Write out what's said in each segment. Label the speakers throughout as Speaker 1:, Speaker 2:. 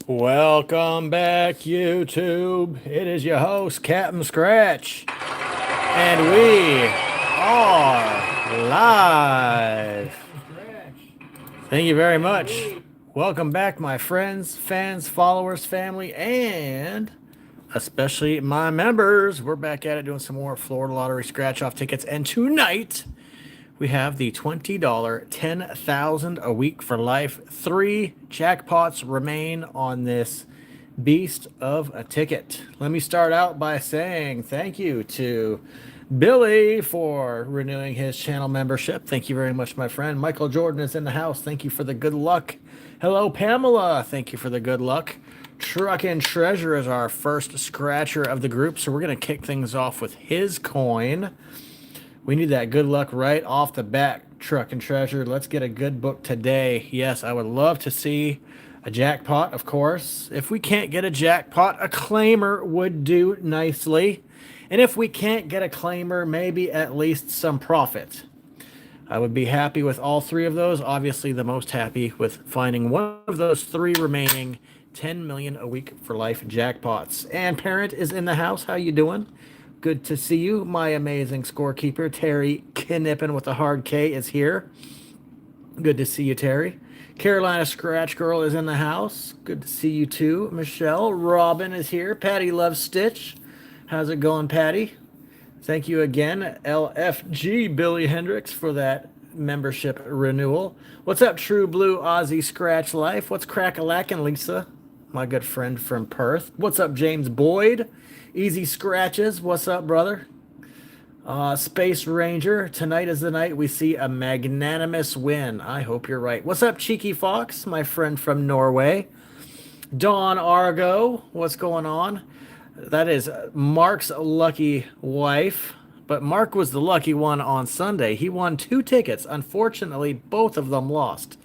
Speaker 1: Welcome back, YouTube. It is your host, Captain Scratch, and we are live. Thank you very much. Welcome back, my friends, fans, followers, family, and especially my members. We're back at it doing some more Florida Lottery scratch-off tickets, and tonight we have the $20 10,000 a week for life. 3 jackpots remain on this beast of a ticket. Let me start out by saying thank you to Billy for renewing his channel membership. Thank you very much, my friend. Michael Jordan is in the house. Thank you for the good luck. Hello, Pamela. Thank you for the good luck. Truck and Treasure is our first scratcher of the group, so we're going to kick things off with his coin. We need that good luck right off the bat, Truck and Treasure. Let's get a good book today. Yes, I would love to see a jackpot, of course. If we can't get a jackpot, a claimer would do nicely. And if we can't get a claimer, maybe at least some profit. I would be happy with all 3 of those. Obviously, the most happy with finding one of those 3 remaining 10 million a week for life jackpots. And Parent is in the house. How you doing? Good to see you. My amazing scorekeeper, Terry Knippen with the hard K, is here. Good to see you, Terry. Carolina Scratch Girl is in the house. Good to see you, too. Michelle. Robin is here. Patty loves Stitch. How's it going, Patty? Thank you again, LFG Billy Hendricks, for that membership renewal. What's up, True Blue Aussie Scratch Life? What's crack-a-lackin', Lisa? My good friend from Perth. What's up, James Boyd? Easy Scratches. What's up, brother? Space Ranger. Tonight is the night we see a magnanimous win. I hope you're right. What's up, Cheeky Fox? My friend from Norway. Dawn Argo. What's going on? That is Mark's lucky wife. But Mark was the lucky one on Sunday. He won 2 tickets. Unfortunately, both of them lost.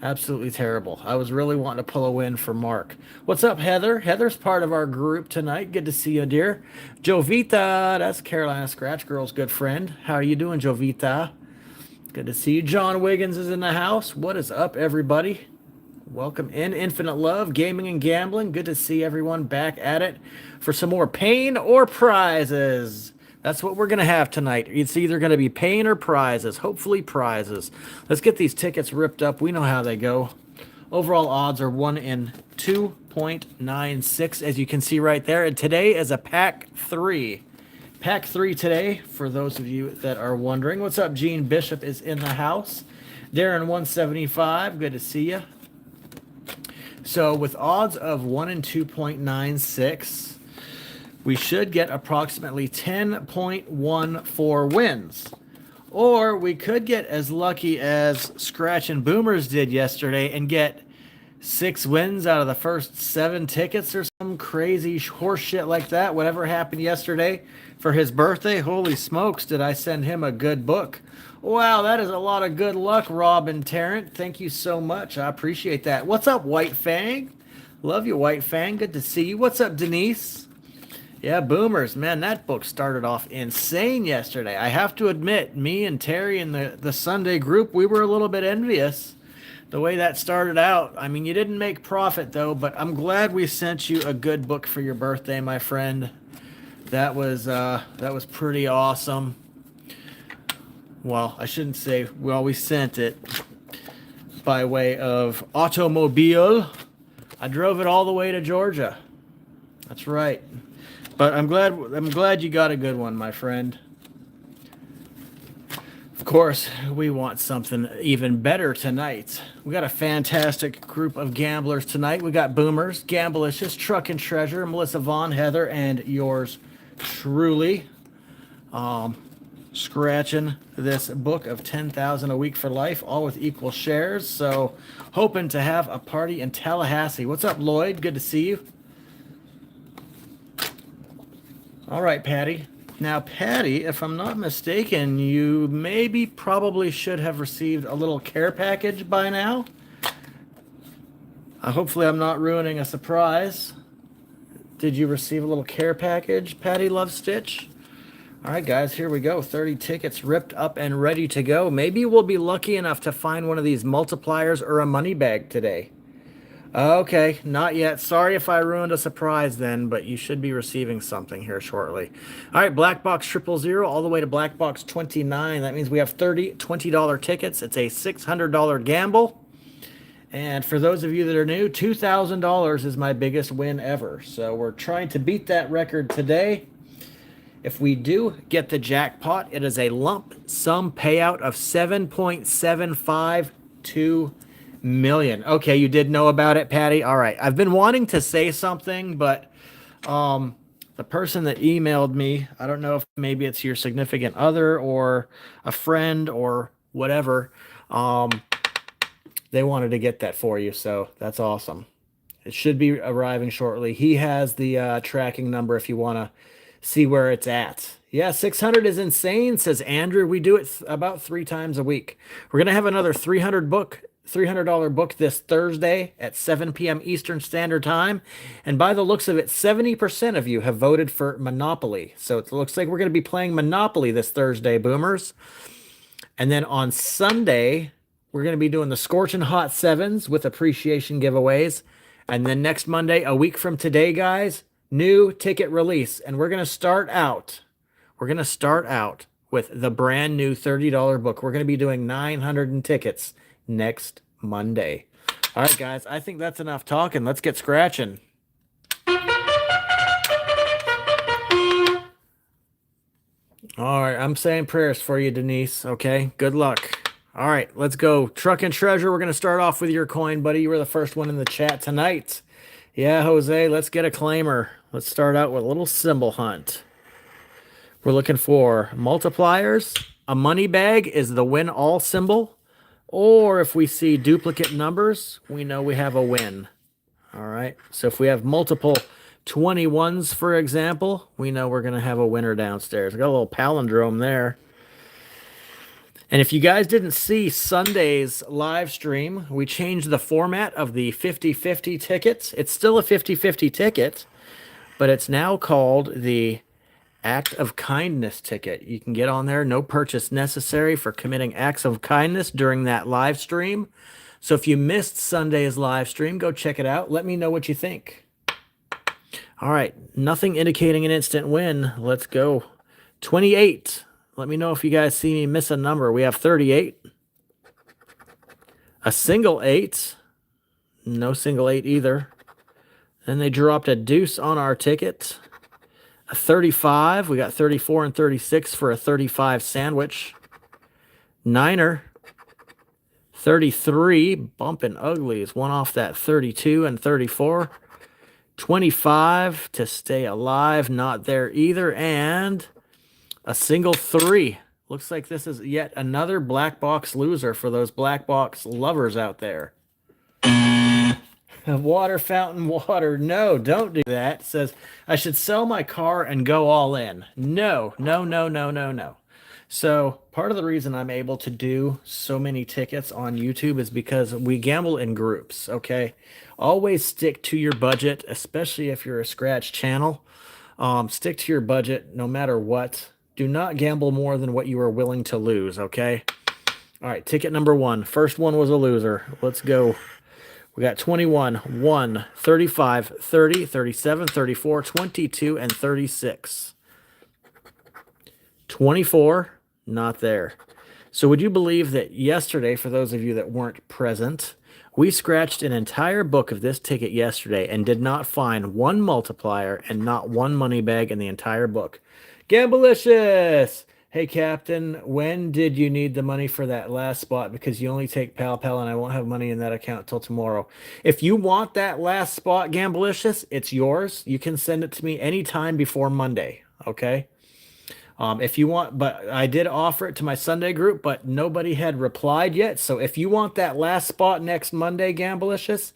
Speaker 1: Absolutely terrible. I was really wanting to pull a win for Mark. What's up, Heather? Heather's part of our group tonight. Good to see you, dear. Jovita, that's Carolina Scratch Girl's good friend. How are you doing, Jovita? Good to see you. John Wiggins is in the house. What is up, everybody? Welcome in. Infinite Love, Gaming and Gambling. Good to see everyone back at it for some more pain or prizes. That's what we're going to have tonight. It's either going to be pain or prizes. Hopefully prizes. Let's get these tickets ripped up. We know how they go. Overall odds are 1 in 2.96, as you can see right there. And today is a pack 3. Pack 3 today, for those of you that are wondering. What's up, Gene Bishop is in the house. Darren 175, good to see you. So with odds of 1 in 2.96, we should get approximately 10.14 wins. Or we could get as lucky as Scratch and Boomers did yesterday and get 6 wins out of the first 7 tickets or some crazy horse shit like that. Whatever happened yesterday for his birthday. Holy smokes, did I send him a good book. Wow, that is a lot of good luck, Robin Tarrant. Thank you so much. I appreciate that. What's up, White Fang? Love you, White Fang. Good to see you. What's up, Denise? Yeah, Boomers. Man, that book started off insane yesterday. I have to admit, me and Terry and the Sunday group, we were a little bit envious the way that started out. I mean, you didn't make profit, though, but I'm glad we sent you a good book for your birthday, my friend. That was pretty awesome. Well, I shouldn't say, well, we sent it by way of automobile. I drove it all the way to Georgia. That's right. But I'm glad you got a good one, my friend. Of course, we want something even better tonight. We got a fantastic group of gamblers tonight. We got Boomers, Gamblicious, Truck and Treasure, Melissa Vaughn, Heather, and yours truly. Scratching this book of 10,000 a week for life, all with equal shares. So hoping to have a party in Tallahassee. What's up, Lloyd? Good to see you. All right, Patty. Now, Patty, if I'm not mistaken, you probably should have received a little care package by now. Hopefully I'm not ruining a surprise. Did you receive a little care package, Patty Love Stitch? All right, guys, here we go. 30 tickets ripped up and ready to go. Maybe we'll be lucky enough to find one of these multipliers or a money bag today. Okay, not yet. Sorry if I ruined a surprise then, but you should be receiving something here shortly. All right, Black Box 000 all the way to Black Box 29. That means we have $20 tickets. It's a $600 gamble. And for those of you that are new, $2,000 is my biggest win ever. So we're trying to beat that record today. If we do get the jackpot, it is a lump sum payout of 7.752 million. Okay, you did know about it, Patty. All right. I've been wanting to say something, but the person that emailed me, I don't know if maybe it's your significant other or a friend or whatever. They wanted to get that for you, so that's awesome. It should be arriving shortly. He has the tracking number if you want to see where it's at. Yeah, 600 is insane, says Andrew. We do it about 3 times a week. We're going to have another $300 book this Thursday at 7 p.m. Eastern Standard Time. And by the looks of it, 70% of you have voted for Monopoly. So it looks like we're going to be playing Monopoly this Thursday, Boomers. And then on Sunday, we're going to be doing the Scorching Hot Sevens with appreciation giveaways. And then next Monday, a week from today, guys, new ticket release. And we're going to start out with the brand new $30 book. We're going to be doing 900 tickets next Monday. All right, guys, I think that's enough talking. Let's get scratching. All right, I'm saying prayers for you, Denise. Okay, good luck. All right, let's go. Truck and Treasure, we're going to start off with your coin, buddy. You were the first one in the chat tonight. Yeah, Jose, let's get a claimer. Let's start out with a little symbol hunt. We're looking for multipliers. A money bag is the win all symbol. Or if we see duplicate numbers, we know we have a win. All right, so if we have multiple 21s, for example, we know we're going to have a winner downstairs. I got a little palindrome there. And if you guys didn't see Sunday's live stream, we changed the format of the 50-50 tickets. It's still a 50-50 ticket, but it's now called the Act of Kindness ticket. You can get on there, no purchase necessary for committing acts of kindness during that live stream. So if you missed Sunday's live stream, go check it out. Let me know what you think. All right, nothing indicating an instant win. Let's go. 28. Let me know if you guys see me miss a number. We have 38. A single 8. No single 8 either. Then they dropped a deuce on our ticket. A 35. We got 34 and 36 for a 35 sandwich. Niner. 33. Bumping uglies. One off that 32 and 34. 25 to stay alive. Not there either. And a single 3. Looks like this is yet another black box loser for those black box lovers out there. Water fountain water. No, don't do that. It says I should sell my car and go all in. No, no, no, no, no, no. So part of the reason I'm able to do so many tickets on YouTube is because we gamble in groups, okay? Always stick to your budget, especially if you're a scratch channel. Stick to your budget no matter what. Do not gamble more than what you are willing to lose, okay? All right, ticket number 1. First one was a loser. Let's go. We got 21, 1, 35, 30, 37, 34, 22, and 36. 24, not there. So would you believe that yesterday, for those of you that weren't present, we scratched an entire book of this ticket yesterday and did not find one multiplier and not one money bag in the entire book. Gamblicious! Hey, Captain, when did you need the money for that last spot? Because you only take PalPal and I won't have money in that account till tomorrow. If you want that last spot, Gamblicious, it's yours. You can send it to me anytime before Monday, okay? If you want, but I did offer it to my Sunday group, but nobody had replied yet. So if you want that last spot next Monday, Gamblicious,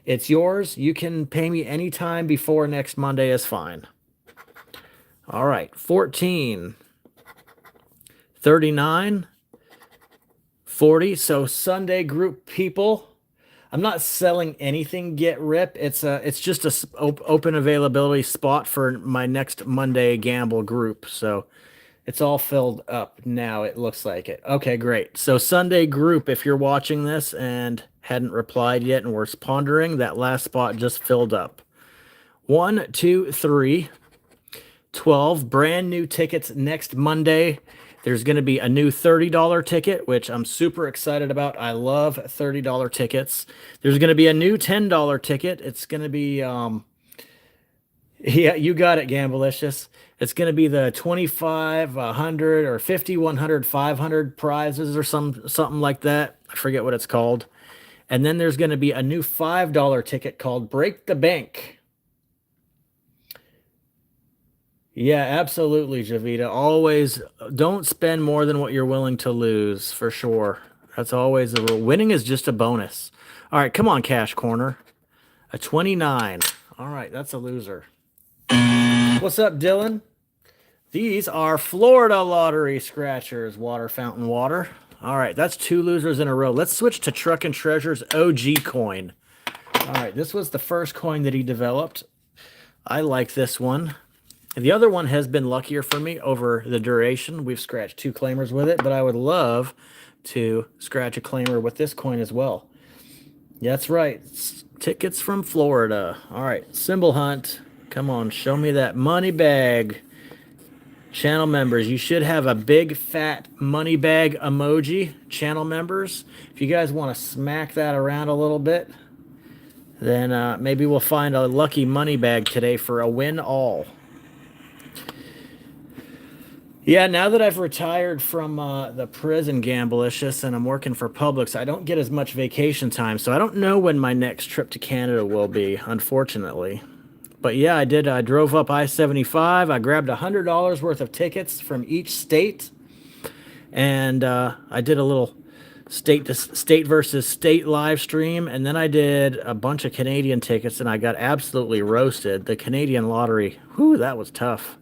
Speaker 1: it's yours. You can pay me anytime before next Monday is fine. All right, 14. 39, 40. So Sunday group people, I'm not selling anything. Get rip. It's just a open availability spot for my next Monday gamble group. So It's all filled up now. It looks like it. Okay, great. So Sunday group, if you're watching this and hadn't replied yet and we're pondering, that last spot just filled up. 1, 2, 3, 12 brand new tickets next Monday. There's going to be a new $30 ticket, which I'm super excited about. I love $30 tickets. There's going to be a new $10 ticket. It's going to be, yeah, you got it, Gamblicious. It's going to be the 25, 100, or 50, 100, 500 prizes or something like that. I forget what it's called. And then there's going to be a new $5 ticket called Break the Bank. Yeah, absolutely, Javita. Always don't spend more than what you're willing to lose, for sure. That's always the rule. Winning is just a bonus. All right, come on, Cash Corner. A 29. All right, that's a loser. What's up, Dylan? These are Florida Lottery Scratchers, Water Fountain Water. All right, that's 2 losers in a row. Let's switch to Truck and Treasure's OG coin. All right, this was the first coin that he developed. I like this one. The other one has been luckier for me over the duration. We've scratched 2 claimers with it, but I would love to scratch a claimer with this coin as well. That's right. Tickets from Florida. All right, symbol hunt. Come on, show me that money bag. Channel members, you should have a big fat money bag emoji. Channel members, if you guys want to smack that around a little bit, then maybe we'll find a lucky money bag today for a win all. Yeah, now that I've retired from the prison, Gamblicious, and I'm working for Publix, I don't get as much vacation time, so I don't know when my next trip to Canada will be, unfortunately. But yeah, I did. I drove up I-75. I grabbed $100 worth of tickets from each state, and I did a little state versus state live stream, and then I did a bunch of Canadian tickets, and I got absolutely roasted. The Canadian lottery, whew, that was tough.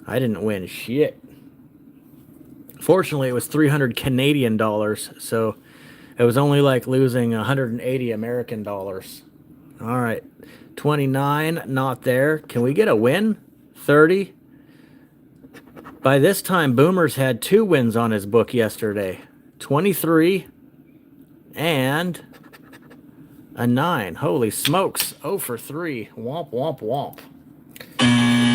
Speaker 1: I didn't win shit. Fortunately, it was 300 Canadian dollars, so it was only like losing 180 American dollars. All right, 29, not there. Can we get a win? 30. By this time, Boomers had 2 wins on his book yesterday. 23 and a 9. Holy smokes, 0 for 3. Womp, womp, womp.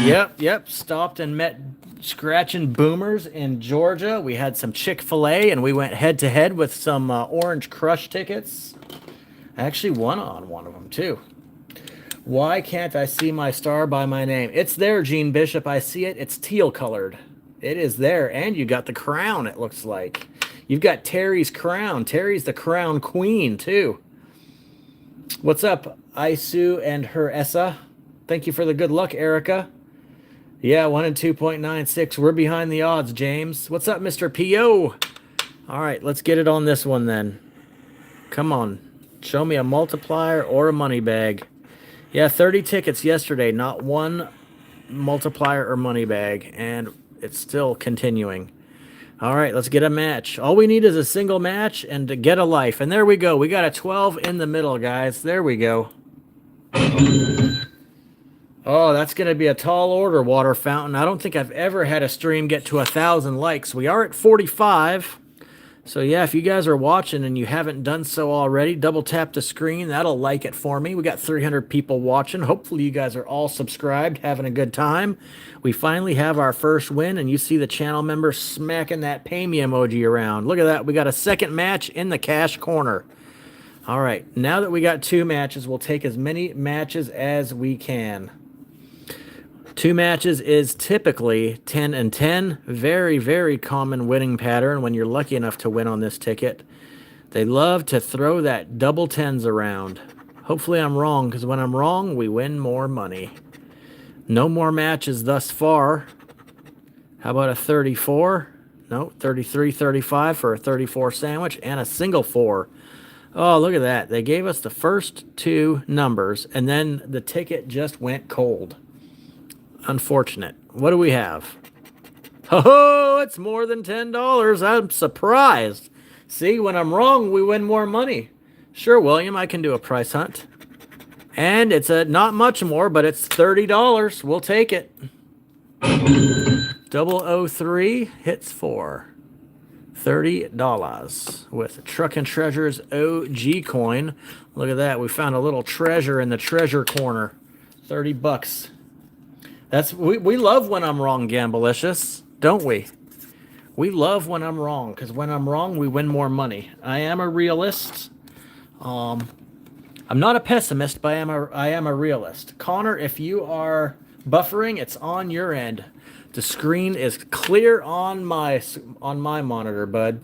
Speaker 1: Yep. Stopped and met scratching Boomers in Georgia. We had some Chick-fil-A, and we went head-to-head with some Orange Crush tickets. I actually won on one of them, too. Why can't I see my star by my name? It's there, Gene Bishop. I see it. It's teal-colored. It is there, and you got the crown, it looks like. You've got Terry's crown. Terry's the crown queen, too. What's up, Isu and her Essa? Thank you for the good luck, Erica. Yeah, 1 and 2.96. We're behind the odds, James. What's up, Mr. P.O.? All right, let's get it on this one then. Come on. Show me a multiplier or a money bag. Yeah, 30 tickets yesterday. Not one multiplier or money bag. And it's still continuing. All right, let's get a match. All we need is a single match and to get a life. And there we go. We got a 12 in the middle, guys. There we go. Oh, that's going to be a tall order, Water Fountain. I don't think I've ever had a stream get to 1,000 likes. We are at 45. So, yeah, if you guys are watching and you haven't done so already, double tap the screen. That'll like it for me. We got 300 people watching. Hopefully you guys are all subscribed, having a good time. We finally have our first win, and you see the channel members smacking that pay me emoji around. Look at that. We got a second match in the cash corner. All right, now that we got 2 matches, we'll take as many matches as we can. 2 matches is typically 10 and 10. Very, very common winning pattern when you're lucky enough to win on this ticket. They love to throw that double 10s around. Hopefully I'm wrong, because when I'm wrong, we win more money. No more matches thus far. How about a 34? No, 33, 35 for a 34 sandwich and a single 4. Oh, look at that. They gave us the first 2 numbers, and then the ticket just went cold. Unfortunate. What do we have? Oh, it's more than $10. I'm surprised. See, when I'm wrong, we win more money. Sure, William, I can do a price hunt. And it's not much more, but it's $30. We'll take it. 003 hits for $30 with Truckin' Treasures OG coin. Look at that. We found a little treasure in the treasure corner. $30. That's we love when I'm wrong, Gamblicious, don't we? We love when I'm wrong, because when I'm wrong, we win more money. I am a realist. I'm not a pessimist, but I am a realist. Connor, if you are buffering, it's on your end. The screen is clear on my monitor, bud.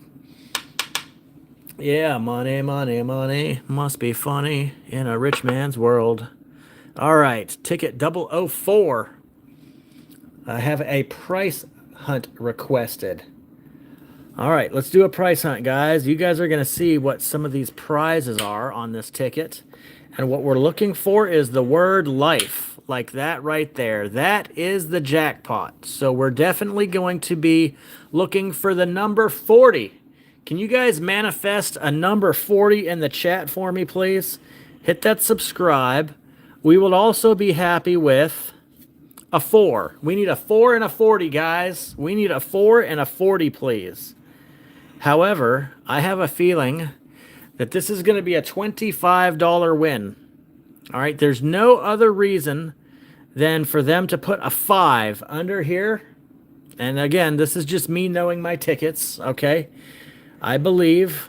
Speaker 1: Yeah, money, money, money must be funny in a rich man's world. All right, ticket 004. I have a price hunt requested. All right, let's do a price hunt, guys. You guys are going to see what some of these prizes are on this ticket. And what we're looking for is the word life, like that right there. That is the jackpot. So we're definitely going to be looking for the number 40. Can you guys manifest a number 40 in the chat for me, please? Hit that subscribe. We will also be happy with a 4. We need a 4 and a 40, guys. We need a 4 and a 40, please. However, I have a feeling that this is going to be a $25 win. All right, there's no other reason than for them to put a 5 under here. And again, this is just me knowing my tickets, okay? I believe.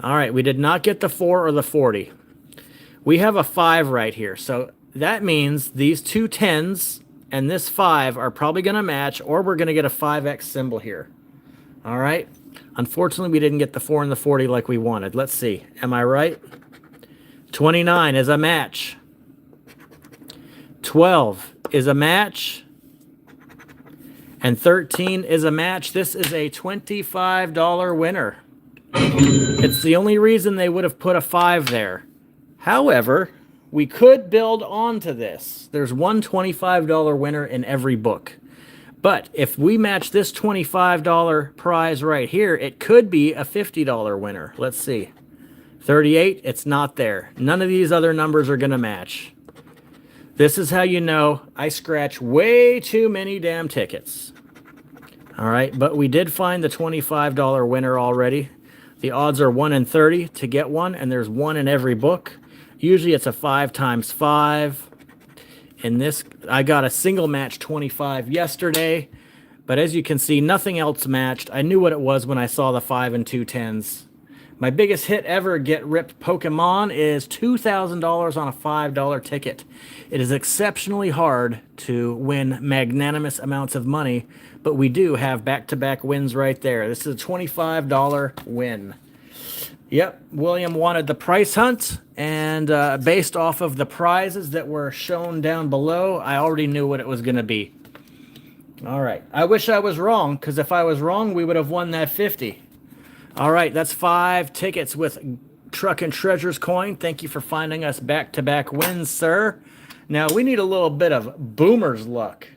Speaker 1: All right, we did not get the 4 or the 40. We have a 5 right here. So that means these two 10s and this 5 are probably going to match, or we're going to get a 5X symbol here. All right. Unfortunately, we didn't get the 4 and the 40 like we wanted. Let's see. Am I right? 29 is a match. 12 is a match. And 13 is a match. This is a $25 winner. It's the only reason they would have put a 5 there. However, we could build onto this. There's one $25 winner in every book. But if we match this $25 prize right here, it could be a $50 winner. Let's see. 38, it's not there. None of these other numbers are going to match. This is how you know I scratch way too many damn tickets. All right, but we did find the $25 winner already. The odds are 1 in 30 to get one, and there's one in every book. Usually it's a 5 times 5. In this, I got a single match 25 yesterday, but as you can see, nothing else matched. I knew what it was when I saw the 5 and 2 10s. My biggest hit ever, Get Ripped Pokemon, is $2,000 on a $5 ticket. It is exceptionally hard to win magnanimous amounts of money, but we do have back-to-back wins right there. This is a $25 win. Yep, William wanted the price hunt, and based off of the prizes that were shown down below, I already knew what it was going to be. All right, I wish I was wrong, because if I was wrong, we would have won that 50. All right, that's 5 tickets with Truckin' Treasures coin. Thank you for finding us back-to-back wins, sir. Now, we need a little bit of Boomer's luck.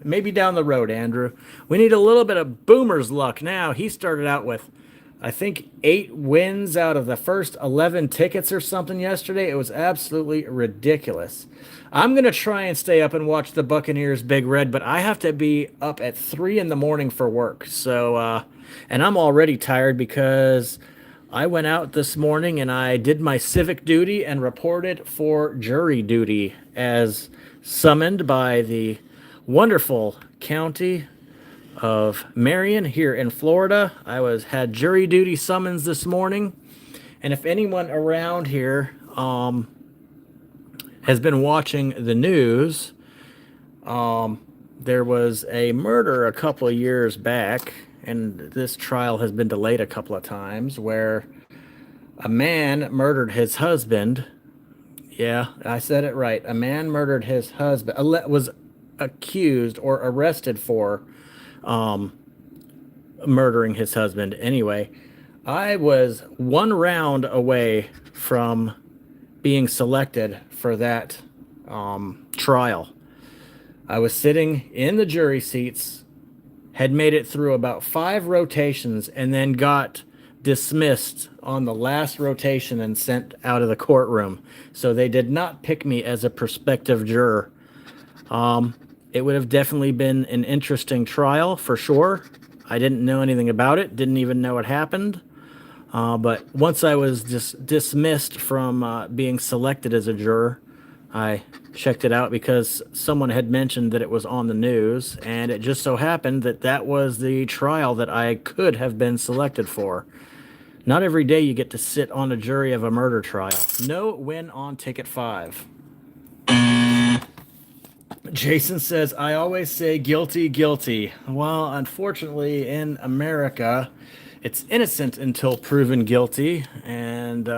Speaker 1: Maybe down the road, Andrew. We need a little bit of Boomer's luck. Now, he started out with, I think, 8 wins out of the first 11 tickets or something yesterday. It was absolutely ridiculous. I'm going to try and stay up and watch the Buccaneers Big Red, but I have to be up at 3 in the morning for work. So, and I'm already tired because I went out this morning and I did my civic duty and reported for jury duty as summoned by the wonderful county of Marion here in Florida. I had jury duty summons this morning, and if anyone around here has been watching the news, there was a murder a couple of years back, and this trial has been delayed a couple of times, where a man murdered his husband. Yeah, I said it right. A man murdered his husband, was accused or arrested for murdering his husband. Anyway, I was 1 round away from being selected for that trial. I was sitting in the jury seats, had made it through about 5 rotations, and then got dismissed on the last rotation and sent out of the it would have definitely been an interesting trial for sure. I didn't know anything about it, didn't even know it happened. But once I was just dismissed from being selected as a juror, I checked it out because someone had mentioned that it was on the news, and it just so happened that that was the trial that I could have been selected for. Not every day you get to sit on a jury of a murder trial. No win on ticket 5. Jason says, I always say guilty, guilty. Well, unfortunately, in America, it's innocent until proven guilty. And,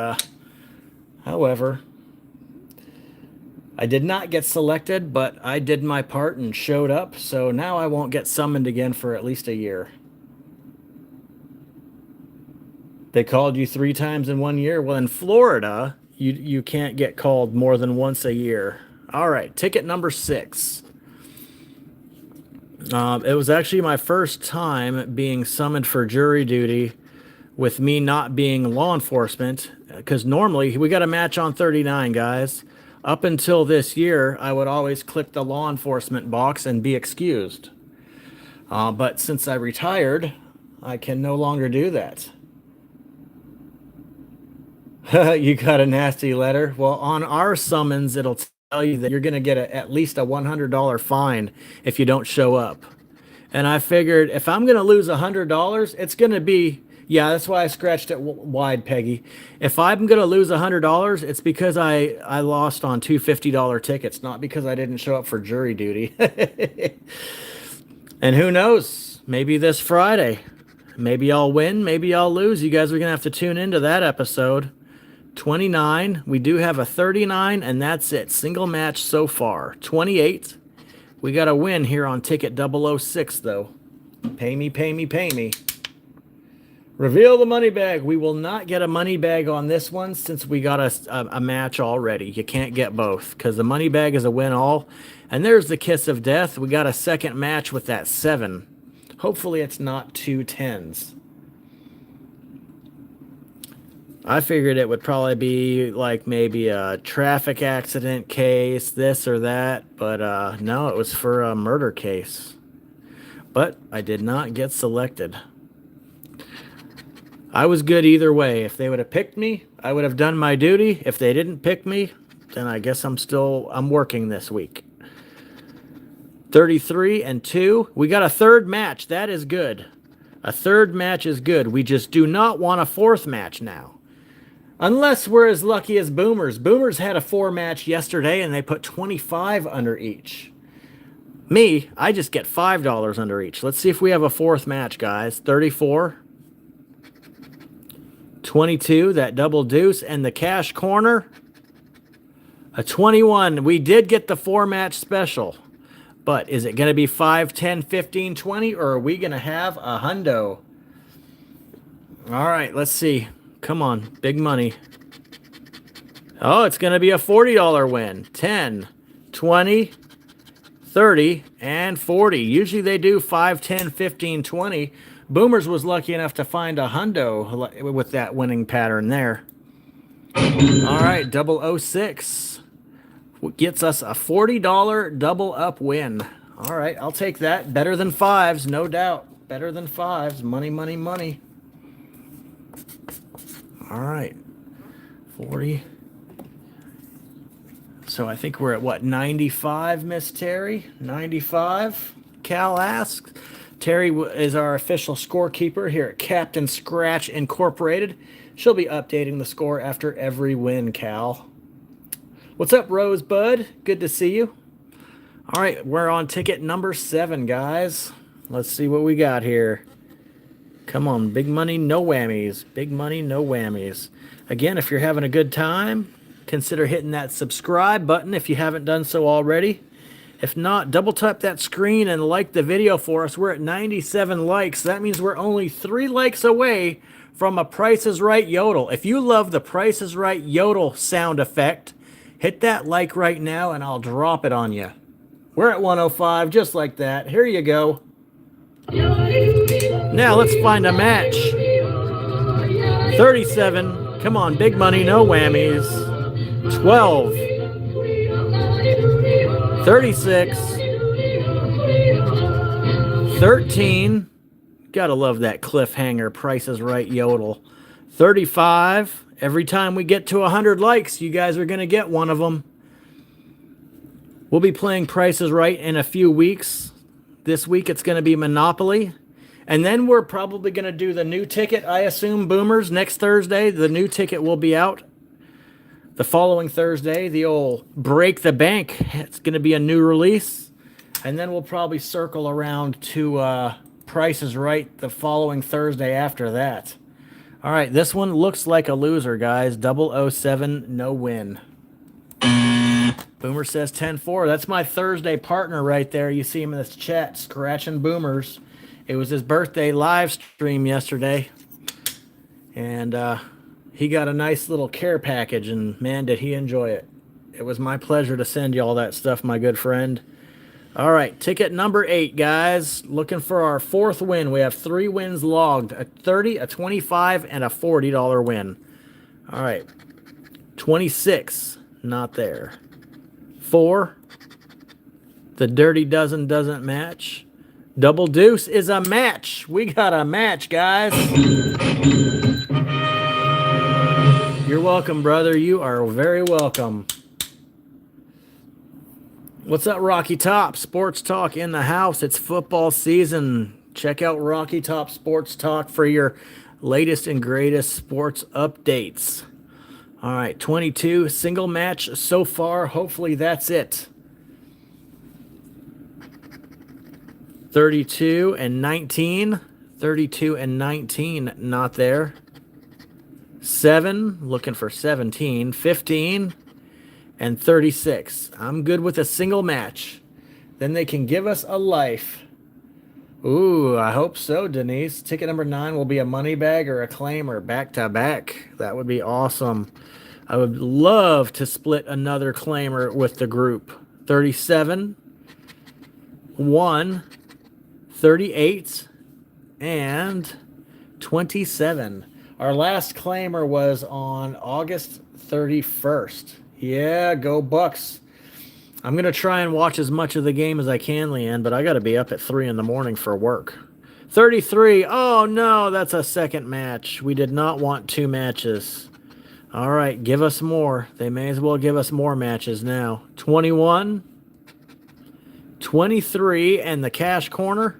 Speaker 1: however, I did not get selected, but I did my part and showed up. So now I won't get summoned again for at least a year. They called you 3 times in 1 year. Well, in Florida, you can't get called more than once a year. All right, ticket number 6. It was actually my first time being summoned for jury duty with me not being law enforcement, because normally we got a match on 39, guys. Up until this year, I would always click the law enforcement box and be excused. But since I retired, I can no longer do that. You got a nasty letter? Well, on our summons, it'll tell you that you're going to get at least a $100 fine if you don't show up. And I figured if I'm going to lose $100, it's going to be, yeah, that's why I scratched it wide, Peggy. If I'm going to lose $100, it's because I lost on 2 $50 tickets, not because I didn't show up for jury duty. And who knows, maybe this Friday, maybe I'll win, maybe I'll lose. You guys are going to have to tune into that episode. 29, we do have a 39, and that's it. Single match so far. 28, we got a win here on ticket 006, though. Pay me, pay me, pay me. Reveal the money bag. We will not get a money bag on this one since we got a match already. You can't get both because the money bag is a win all. And there's the kiss of death. We got a second match with that 7. Hopefully it's not 2 10s. I figured it would probably be like maybe a traffic accident case, this or that, but no, it was for a murder case. But I did not get selected. I was good either way. If they would have picked me, I would have done my duty. If they didn't pick me, then I guess I'm working this week. 33 and 2. We got a third match. That is good. A third match is good. We just do not want a fourth match now. Unless we're as lucky as Boomers. Boomers had a 4 match yesterday and they put 25 under each. Me, I just get $5 under each. Let's see if we have a fourth match, guys. 34. 22, that double deuce, and the cash corner. A 21. We did get the 4 match special. But is it going to be 5, 10, 15, 20, or are we going to have a hundo? All right, let's see. Come on, big money. Oh, it's going to be a $40 win. 10, 20, 30, and 40. Usually they do 5, 10, 15, 20. Boomers was lucky enough to find a hundo with that winning pattern there. All right, 006 gets us a $40 double up win. All right, I'll take that. Better than 5s, no doubt. Better than 5s. Money, money, money. All right, 40. So I think we're at what, 95, Miss Terry? 95? Cal asks. Terry is our official scorekeeper here at Captain Scratch Incorporated. She'll be updating the score after every win, Cal. What's up, Rosebud? Good to see you. All right, we're on ticket number 7, guys. Let's see what we got here. Come on, big money, no whammies. Big money, no whammies. Again, if you're having a good time, consider hitting that subscribe button if you haven't done so already. If not, double tap that screen and like the video for us. We're at 97 likes. That means we're only 3 likes away from a Price is Right yodel. If you love the Price is Right yodel sound effect, hit that like right now and I'll drop it on you. We're at 105, just like that. Here you go. Now let's find a match. 37. Come on, big money, no whammies. 12. 36. 13. Gotta love that cliffhanger. Price is Right yodel. 35. Every time we get to 100 likes, you guys are going to get one of them. We'll be playing Price is Right in a few weeks. This week it's going to be Monopoly. And then we're probably going to do the new ticket, I assume, Boomers, next Thursday. The new ticket will be out. The following Thursday, the old Break the Bank. It's going to be a new release. And then we'll probably circle around to Price is Right the following Thursday after that. All right, this one looks like a loser, guys. 007, no win. Boomer says 10-4. That's my Thursday partner right there. You see him in this chat, Scratching Boomers. It was his birthday live stream yesterday. And he got a nice little care package, and man, did he enjoy it. It was my pleasure to send you all that stuff, my good friend. All right, ticket number 8, guys. Looking for our 4th win. We have 3 wins logged, a 30, a 25, and a $40 win. All right, 26, not there. 4, the Dirty Dozen doesn't match. Double Deuce is a match. We got a match, guys. You're welcome, brother. You are very welcome. What's up, Rocky Top? Sports Talk in the house. It's football season. Check out Rocky Top Sports Talk for your latest and greatest sports updates. All right, 22, single match so far. Hopefully that's it. 32 and 19. 32 and 19, not there. 7, looking for 17. 15 and 36. I'm good with a single match. Then they can give us a life. Ooh, I hope so, Denise. Ticket number 9 will be a money bag or a claimer back-to-back. That would be awesome. I would love to split another claimer with the group. 37, 1, 38, and 27. Our last claimer was on August 31st. Yeah, go Bucks. I'm going to try and watch as much of the game as I can, Leanne, but I got to be up at 3 in the morning for work. 33. Oh, no, that's a second match. We did not want 2 matches. All right, give us more. They may as well give us more matches now. 21, 23, and the cash corner,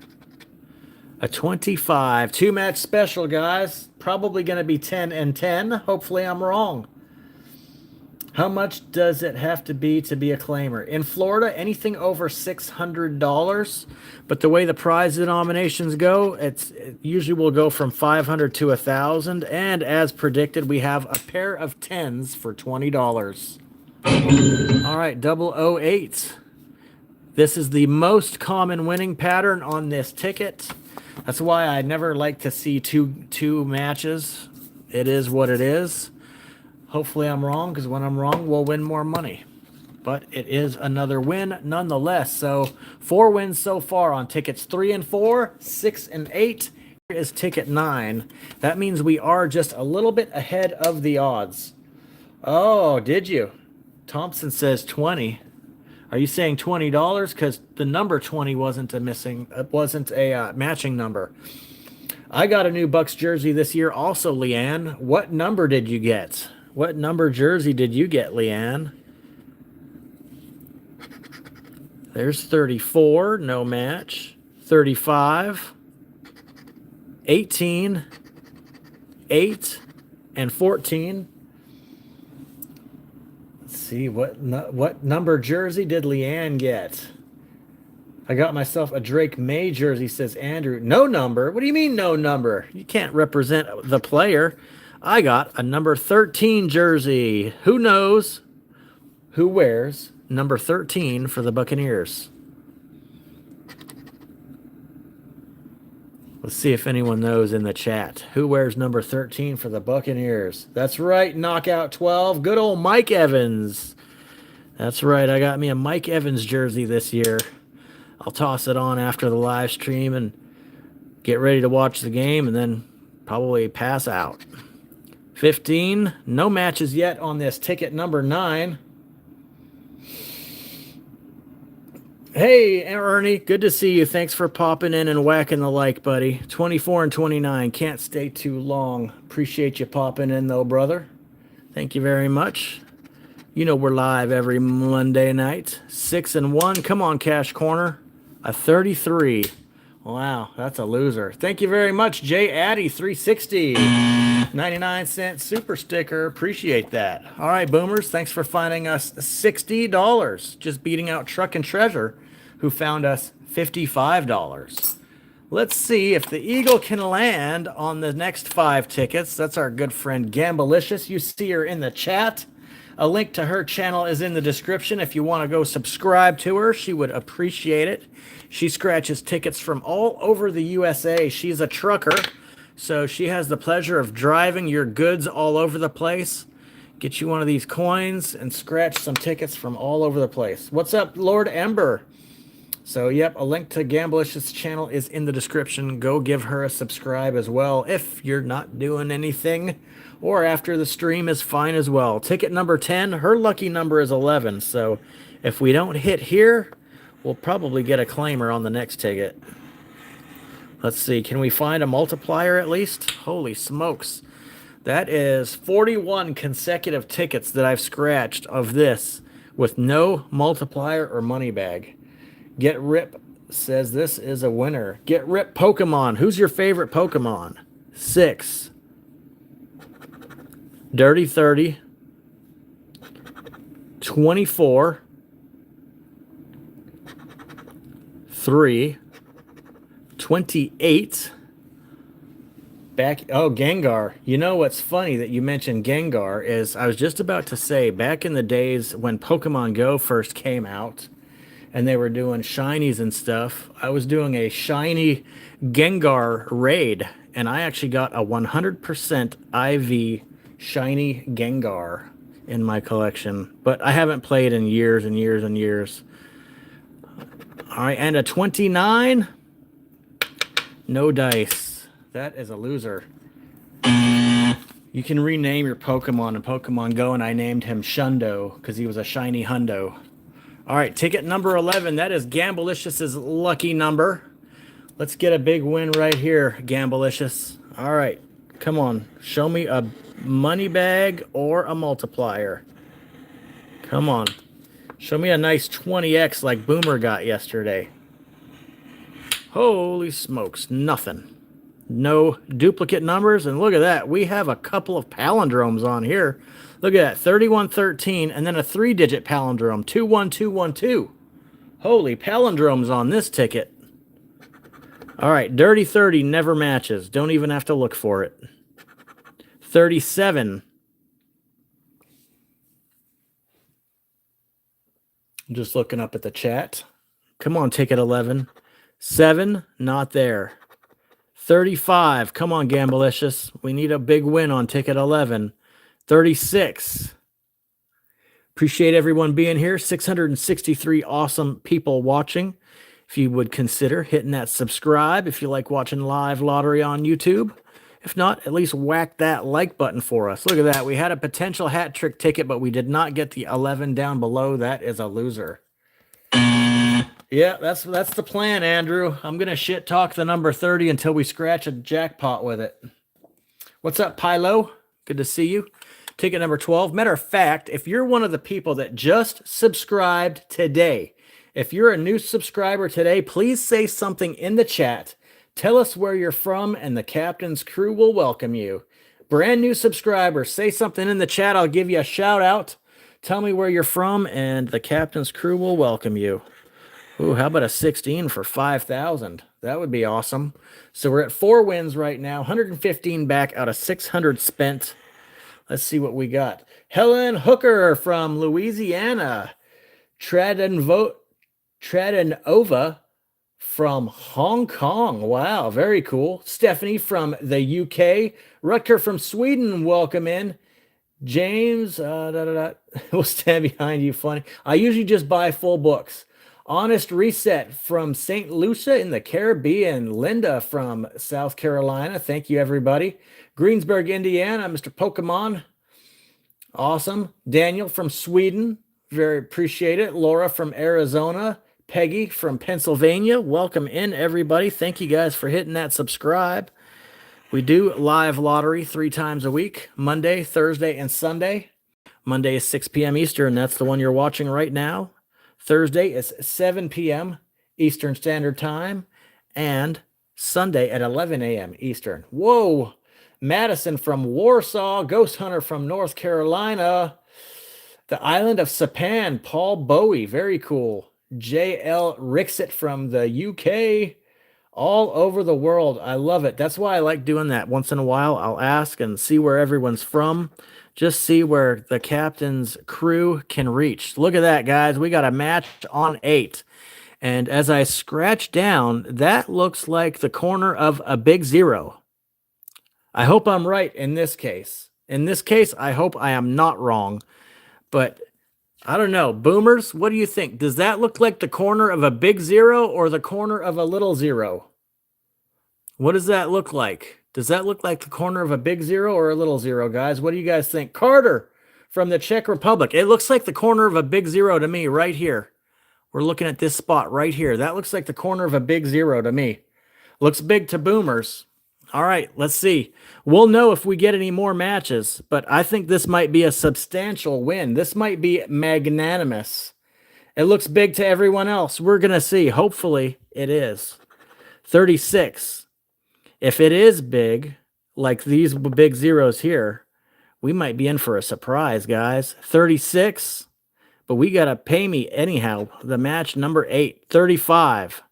Speaker 1: a 25. 2-match special, guys. Probably going to be 10 and 10. Hopefully I'm wrong. How much does it have to be a claimer? In Florida, anything over $600. But the way the prize denominations go, it usually will go from $500 to $1,000. And as predicted, we have a pair of 10s for $20. All right, 008. This is the most common winning pattern on this ticket. That's why I never like to see two matches. It is what it is. Hopefully I'm wrong, because when I'm wrong, we'll win more money. But it is another win nonetheless. So 4 wins so far on tickets 3 and 4, 6 and 8. Here is ticket 9. That means we are just a little bit ahead of the odds. Oh, did you? Thompson says 20. Are you saying $20? Because the number 20 wasn't a matching number. I got a new Bucks jersey this year also, Leanne. What number did you get? What number jersey did you get, Leanne? There's 34, no match. 35, 18, 8, and 14. Let's see, what number jersey did Leanne get? I got myself a Drake May jersey, says Andrew. No number? What do you mean no number? You can't represent the player. I got a number 13 jersey. Who knows who wears number 13 for the Buccaneers? Let's see if anyone knows in the chat. Who wears number 13 for the Buccaneers? That's right, Knockout 12. Good old Mike Evans. That's right, I got me a Mike Evans jersey this year. I'll toss it on after the live stream and get ready to watch the game and then probably pass out. 15, no matches yet on this ticket number 9. Hey, Ernie, good to see you. Thanks for popping in and whacking the like, buddy. 24 and 29. Can't stay too long. Appreciate you popping in, though, brother. Thank you very much. You know we're live every Monday night. 6 and 1. Come on, Cash Corner. A 33. Wow, that's a loser. Thank you very much, Jay Addy 360. 99-cent super sticker. Appreciate that. All right, boomers, thanks for finding us $60. Just beating out Truck and Treasure, who found us $55. Let's see if the Eagle can land on the next 5 tickets. That's our good friend Gambalicious. You see her in the chat. A link to her channel is in the description. If you want to go subscribe to her, she would appreciate it. She scratches tickets from all over the USA. She's a trucker, so she has the pleasure of driving your goods all over the place. Get you one of these coins and scratch some tickets from all over the place. What's up, Lord Ember? So, yep, a link to Gambalicious' channel is in the description. Go give her a subscribe as well if you're not doing anything, or after the stream is fine as well. Ticket number 10, her lucky number is 11. So if we don't hit here, we'll probably get a claimer on the next ticket. Let's see, can we find a multiplier at least? Holy smokes. That is 41 consecutive tickets that I've scratched of this with no multiplier or money bag. Get Rip says this is a winner. Get Rip Pokemon. Who's your favorite Pokemon? 6. Dirty 30. 24. 3. 28. Gengar. You know what's funny that you mentioned Gengar is I was just about to say back in the days when Pokemon Go first came out and they were doing shinies and stuff, I was doing a shiny Gengar raid and I actually got a 100% IV shiny Gengar in my collection, but I haven't played in years and years and years. All right, and a 29. No dice. That is a loser. You can rename your Pokemon in Pokemon Go, and I named him Shundo because he was a shiny hundo. All right, ticket number 11. That is Gambalicious's lucky number. Let's get a big win right here, Gambalicious. All right, come on. Show me a money bag or a multiplier. Come on. Show me a nice 20x like Boomer got yesterday. Holy smokes, nothing. No duplicate numbers, and look at that. We have a couple of palindromes on here. Look at that, 3113, and then a 3-digit palindrome, 21212. Holy palindromes on this ticket. All right, Dirty 30 never matches. Don't even have to look for it. 37. I'm just looking up at the chat. Come on, ticket 11. 7, not there. 35. Come on, Gambalicious. We need a big win on ticket 11. 36. Appreciate everyone being here. 663 awesome people watching. If you would consider hitting that subscribe if you like watching live lottery on YouTube. If not, at least whack that like button for us. Look at that. We had a potential hat trick ticket, but we did not get the 11 down below. That is a loser. Yeah, that's the plan, Andrew. I'm going to shit talk the number 30 until we scratch a jackpot with it. What's up, Pilo? Good to see you. Ticket number 12. Matter of fact, if you're one of the people that just subscribed today, if you're a new subscriber today, please say something in the chat. Tell us where you're from, and the captain's crew will welcome you. Brand new subscribers, say something in the chat. I'll give you a shout out. Tell me where you're from, and the captain's crew will welcome you. Ooh, how about a 16 for 5,000? That would be awesome. So we're at 4 wins right now, 115 back out of 600 spent. Let's see what we got. Helen Hooker from Louisiana. Tradanova from Hong Kong. Wow, very cool. Stephanie from the UK. Rutger from Sweden, welcome in. James, we'll stand behind you, funny. I usually just buy full books. Honest Reset from St. Lucia in the Caribbean. Linda from South Carolina. Thank you, everybody. Greensburg, Indiana. Mr. Pokemon. Awesome. Daniel from Sweden. Very appreciate it. Laura from Arizona. Peggy from Pennsylvania. Welcome in, everybody. Thank you guys for hitting that subscribe. We do live lottery 3 times a week, Monday, Thursday, and Sunday. Monday is 6 p.m. Eastern. That's the one you're watching right now. Thursday is 7 p.m. Eastern Standard Time. And Sunday at 11 a.m. Eastern. Whoa! Madison from Warsaw. Ghost Hunter from North Carolina. The island of Sapan. Paul Bowie. Very cool. J.L. Rixit from the UK. All over the world. I love it. That's why I like doing that. Once in a while, I'll ask and see where everyone's from. Just see where the captain's crew can reach. Look at that, guys. We got a match on 8. And as I scratch down, that looks like the corner of a big 0. I hope I'm right in this case. In this case, I hope I am not wrong. But I don't know. Boomers, what do you think? Does that look like the corner of a big 0 or the corner of a little 0? What does that look like? Does that look like the corner of a big 0 or a little 0, guys? What do you guys think? Carter from the Czech Republic. It looks like the corner of a big 0 to me right here. We're looking at this spot right here. That looks like the corner of a big 0 to me. Looks big to Boomers. All right, let's see. We'll know if we get any more matches, but I think this might be a substantial win. This might be magnanimous. It looks big to everyone else. We're going to see. Hopefully it is. 36. If it is big, like these big zeros here, we might be in for a surprise, guys. 36. But we got to pay me anyhow. The match number 8, 35.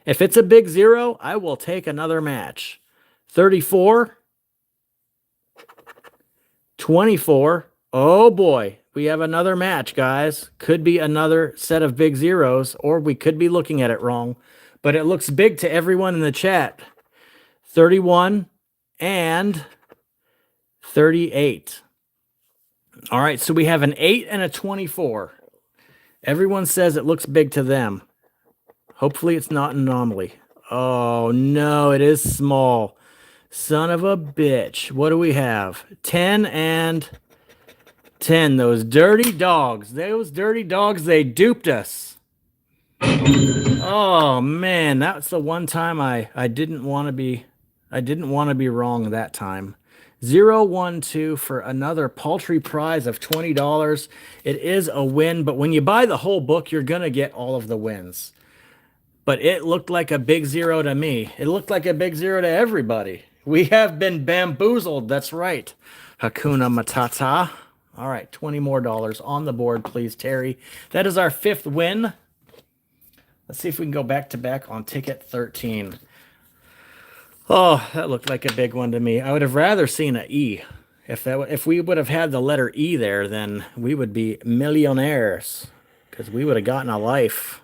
Speaker 1: If it's a big 0, I will take another match. 34. 24. Oh boy. We have another match, guys. Could be another set of big zeros, or we could be looking at it wrong. But it looks big to everyone in the chat. 31 and 38. All right, so we have an 8 and a 24. Everyone says it looks big to them. Hopefully it's not an anomaly. Oh, no, it is small. Son of a bitch. What do we have? 10 and 10. Those dirty dogs. Those dirty dogs, they duped us. Oh, man, that's the one time I didn't want to be wrong that time. 012 for another paltry prize of $20. It is a win, but when you buy the whole book, you're going to get all of the wins. But it looked like a big 0 to me. It looked like a big 0 to everybody. We have been bamboozled. That's right. Hakuna Matata. All right, $20 more on the board, please, Terry. That is our 5th win. Let's see if we can go back to back on ticket 13. Oh, that looked like a big one to me. I would have rather seen an E. If we would have had the letter E there, then we would be millionaires because we would have gotten a life.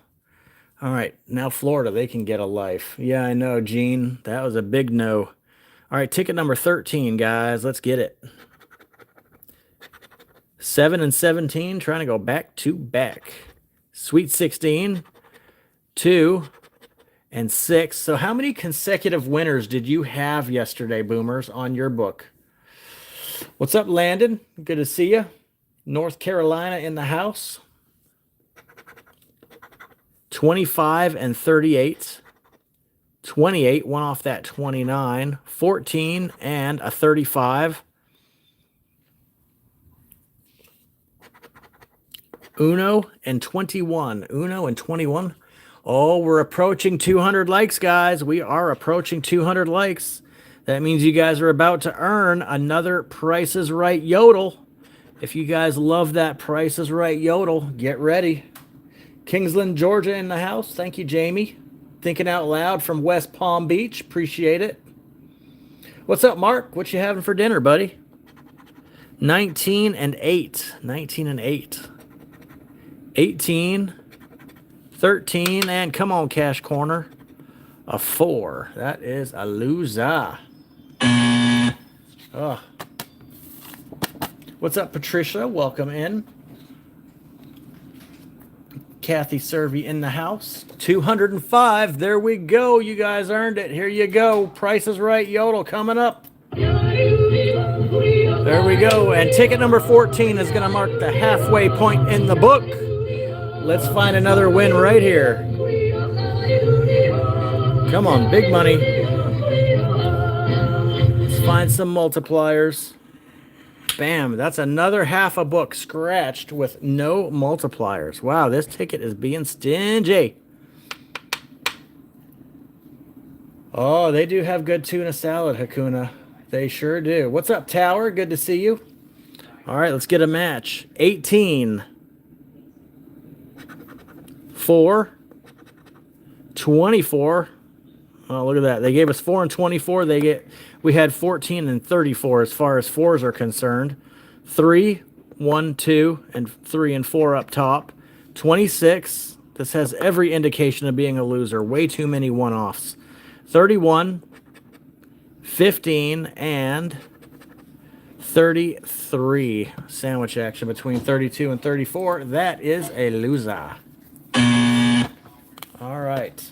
Speaker 1: All right, now Florida, they can get a life. Yeah, I know, Gene. That was a big no. All right, ticket number 13, guys. Let's get it. 7 and 17, trying to go back to back. Sweet 16, 2 and 6. So how many consecutive winners did you have yesterday, Boomers, on your book? What's up, Landon? Good to see you. North Carolina in the house. 25 and 38. 28, one off that 29. 14 and a 35. Uno and 21. Uno and 21. Oh, we're approaching 200 likes, guys. We are approaching 200 likes. That means you guys are about to earn another Price is Right yodel. If you guys love that Price is Right yodel, get ready. Kingsland, Georgia in the house. Thank you, Jamie. Thinking out loud from West Palm Beach. Appreciate it. What's up, Mark? What you having for dinner, buddy? 19 and 8. 19 and 8. 18. 13, and come on, Cash Corner. A 4. That is a loser. Oh. What's up, Patricia? Welcome in. Kathy Servey in the house. 205. There we go. You guys earned it. Here you go. Price is Right yodel coming up. There we go. And ticket number 14 is going to mark the halfway point in the book. let's find another win right here. Come on, big money. Let's find some multipliers. Bam, that's another half a book scratched with no multipliers. Wow, this ticket is being stingy. Oh, they do have good tuna salad, Hakuna. They sure do. What's up, Tower? Good to see you. All right, let's get a match. 18. 4. 24. Oh, look at that. They gave us 4 and 24. We had 14 and 34 as far as fours are concerned. 3, 1, 2, and 3 and 4 up top. 26. This has every indication of being a loser. Way too many one-offs. 31, 15, and 33. Sandwich action between 32 and 34. That is a loser. All right.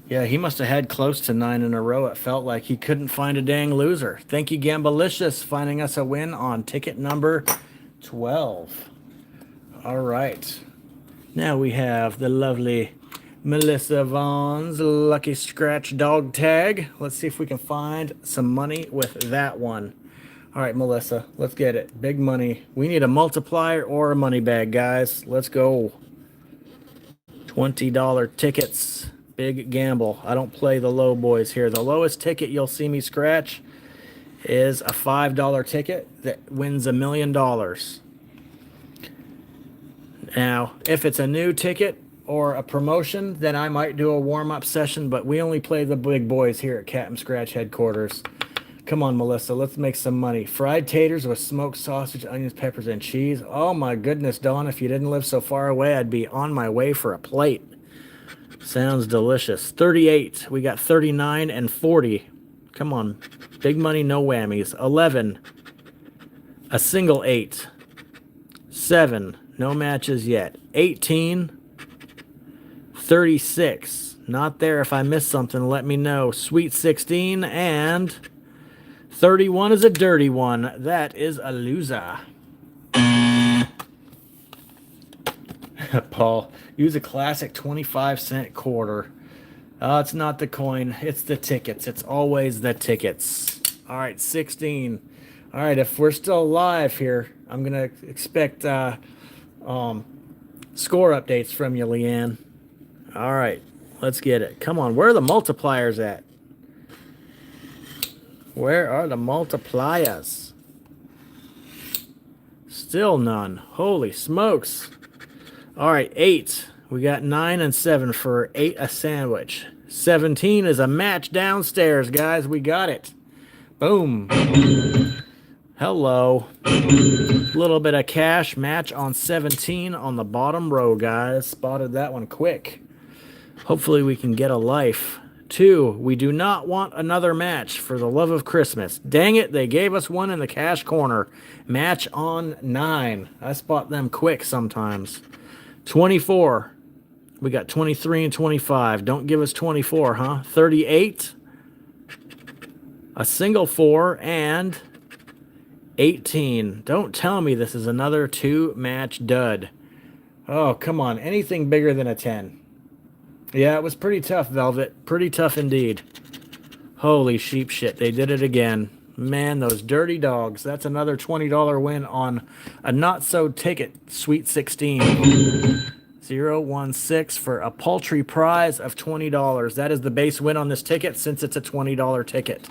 Speaker 1: Yeah, he must have had close to 9 in a row. It felt like he couldn't find a dang loser. Thank you, Gambalicious, finding us a win on ticket number 12. All right. Now we have the lovely Melissa Vaughn's Lucky Scratch Dog Tag. Let's see if we can find some money with that one. All right, Melissa, let's get it. Big money. We need a multiplier or a money bag, guys. Let's go. $20 tickets. Big gamble. I don't play the low boys here. The lowest ticket you'll see me scratch is a $5 ticket that wins $1 million. Now, if it's a new ticket or a promotion, then I might do a warm-up session, but we only play the big boys here at Captain Scratch headquarters. Come on, Melissa, let's make some money. Fried taters with smoked sausage, onions, peppers, and cheese. Oh my goodness, Dawn, if you didn't live so far away, I'd be on my way for a plate. Sounds delicious. 38. We got 39 and 40. Come on. Big money, no whammies. 11. A single 8. 7. No matches yet. 18. 36. Not there. If I missed something, let me know. Sweet 16. And 31 is a dirty one. That is a loser. Paul, use a classic 25-cent quarter. It's not the coin. It's the tickets. It's always the tickets. All right, 16. All right, if we're still alive here, I'm going to expect score updates from you, Leanne. All right, let's get it. Come on, where are the multipliers at? Where are the multipliers? Still none. Holy smokes. All right, 8. We got 9 and 7 for 8 a sandwich. 17 is a match downstairs, guys. We got it. Boom. Hello. Little bit of cash match on 17 on the bottom row, guys. Spotted that one quick. Hopefully we can get a life. 2, we do not want another match for the love of Christmas. Dang it, they gave us one in the cash corner. Match on 9. I spot them quick sometimes. 24. We got 23 and 25. Don't give us 24, huh? 38. A single 4 and 18. Don't tell me this is another 2-match dud. Oh, come on. Anything bigger than a 10. Yeah, it was pretty tough, Velvet. Pretty tough indeed. Holy sheep shit. They did it again. Man, those dirty dogs. That's another $20 win on a not-so-ticket Sweet 16. 016 for a paltry prize of $20. That is the base win on this ticket since it's a $20 ticket.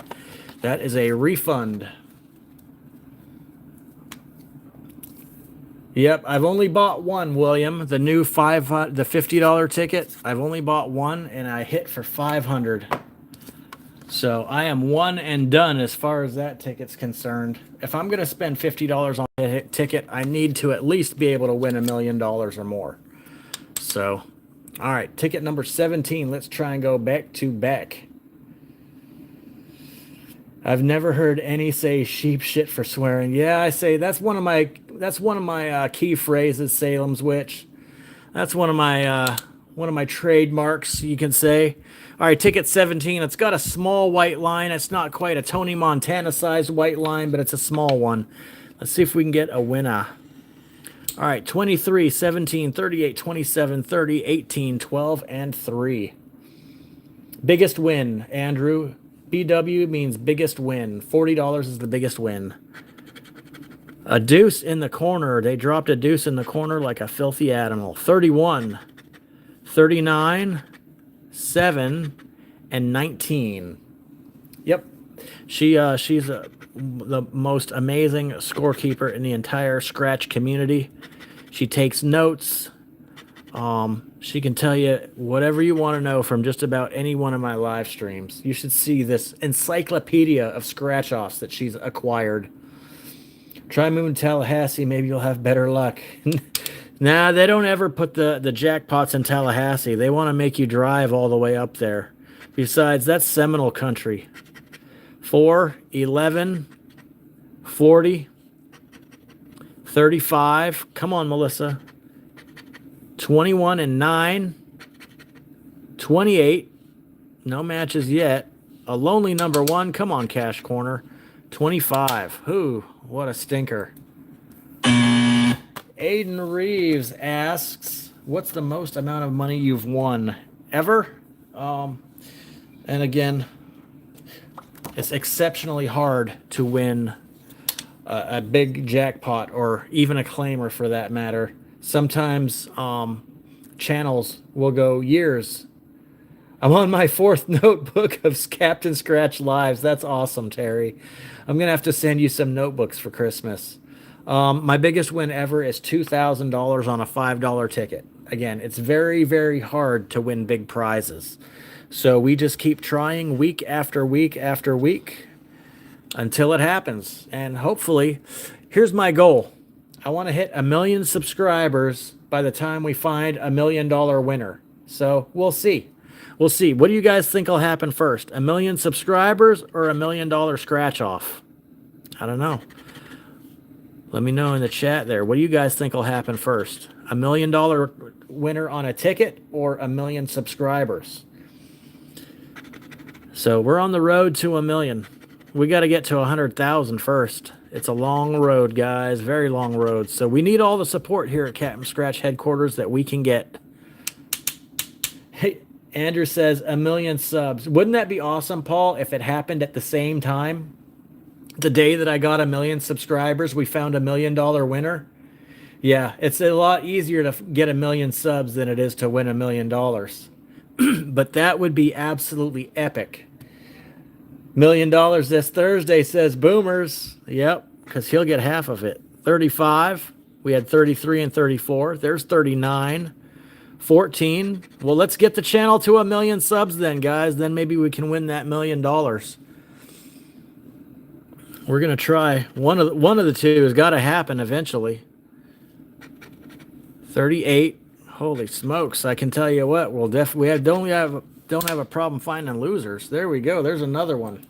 Speaker 1: That is a refund. Yep, I've only bought one, William. The new the $50 ticket. I've only bought one, and I hit for 500. So I am one and done as far as that ticket's concerned. If I'm going to spend $50 on a ticket, I need to at least be able to win $1 million or more. So, all right, ticket number 17. Let's try and go back to back. I've never heard any say sheep shit for swearing. Yeah, I say that's one of my key phrases. Salem's Witch. That's one of my trademarks, you can say. All right, ticket 17. It's got a small white line. It's not quite a Tony Montana sized white line, but it's a small one. Let's see if we can get a winner. All right, 23, 17, 38, 27, 30, 18, 12, and 3. Biggest win, Andrew. BW means biggest win. $40 is the biggest win. A deuce in the corner. They dropped a deuce in the corner like a filthy animal. 31, 39, 7, and 19. Yep. She's the most amazing scorekeeper in the entire Scratch community. She takes notes. She can tell you whatever you want to know from just about any one of my live streams. You should see this encyclopedia of scratch-offs that she's acquired. Try Moon Tallahassee, maybe you'll have better luck. Nah, they don't ever put the jackpots in Tallahassee. They want to make you drive all the way up there. Besides, that's Seminole country. 4, 11, 40, 35. Come on, Melissa. 21 and 9. 28. No matches yet. A lonely number 1. Come on, Cash Corner. 25. Whew, what a stinker. Aiden Reeves asks, what's the most amount of money you've won ever? And again, it's exceptionally hard to win a big jackpot or even a claimer for that matter. Sometimes channels will go years. I'm on my 4th notebook of Captain Scratch Lives. That's awesome, Terry. I'm going to have to send you some notebooks for Christmas. My biggest win ever is $2,000 on a $5 ticket. Again, it's very, very hard to win big prizes. So we just keep trying week after week after week until it happens. And hopefully, here's my goal. I want to hit 1 million subscribers by the time we find $1 million winner. So we'll see. We'll see. What do you guys think will happen first? 1 million subscribers or $1 million scratch off? I don't know. Let me know in the chat there. What do you guys think will happen first? $1 million winner on a ticket or 1 million subscribers? So we're on the road to 1 million. We got to get to 100,000 first. It's a long road, guys. Very long road. So we need all the support here at Captain Scratch headquarters that we can get. Hey, Andrew says 1 million subs. Wouldn't that be awesome, Paul, if it happened at the same time? The day that I got 1 million subscribers, we found $1 million winner. Yeah, it's a lot easier to get 1 million subs than it is to win $1 million. But that would be absolutely epic. $1 million this Thursday, says Boomers. Yep, because he'll get half of it. 35. We had 33 and 34. There's 39. 14. Well, let's get the channel to 1 million subs then, guys. Then maybe we can win that $1 million. We're gonna try. One of the two has got to happen eventually. 38. Holy smokes! I can tell you what. We'll don't have a problem finding losers. There we go. There's another one.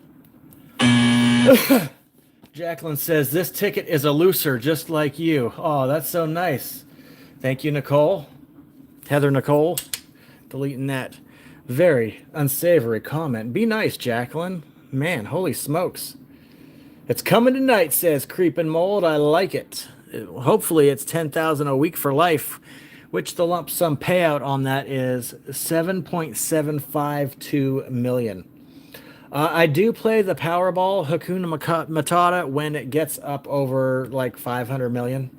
Speaker 1: Jacqueline says this ticket is a loser, just like you. Oh, that's so nice. Thank you, Nicole. Heather Nicole. Deleting that very unsavory comment. Be nice, Jacqueline. Man, holy smokes. It's coming tonight, says Creepin' Mold. I like it. Hopefully it's 10,000 a week for life, which the lump sum payout on that is 7.752 million. I do play the Powerball Hakuna Matata when it gets up over like 500 million.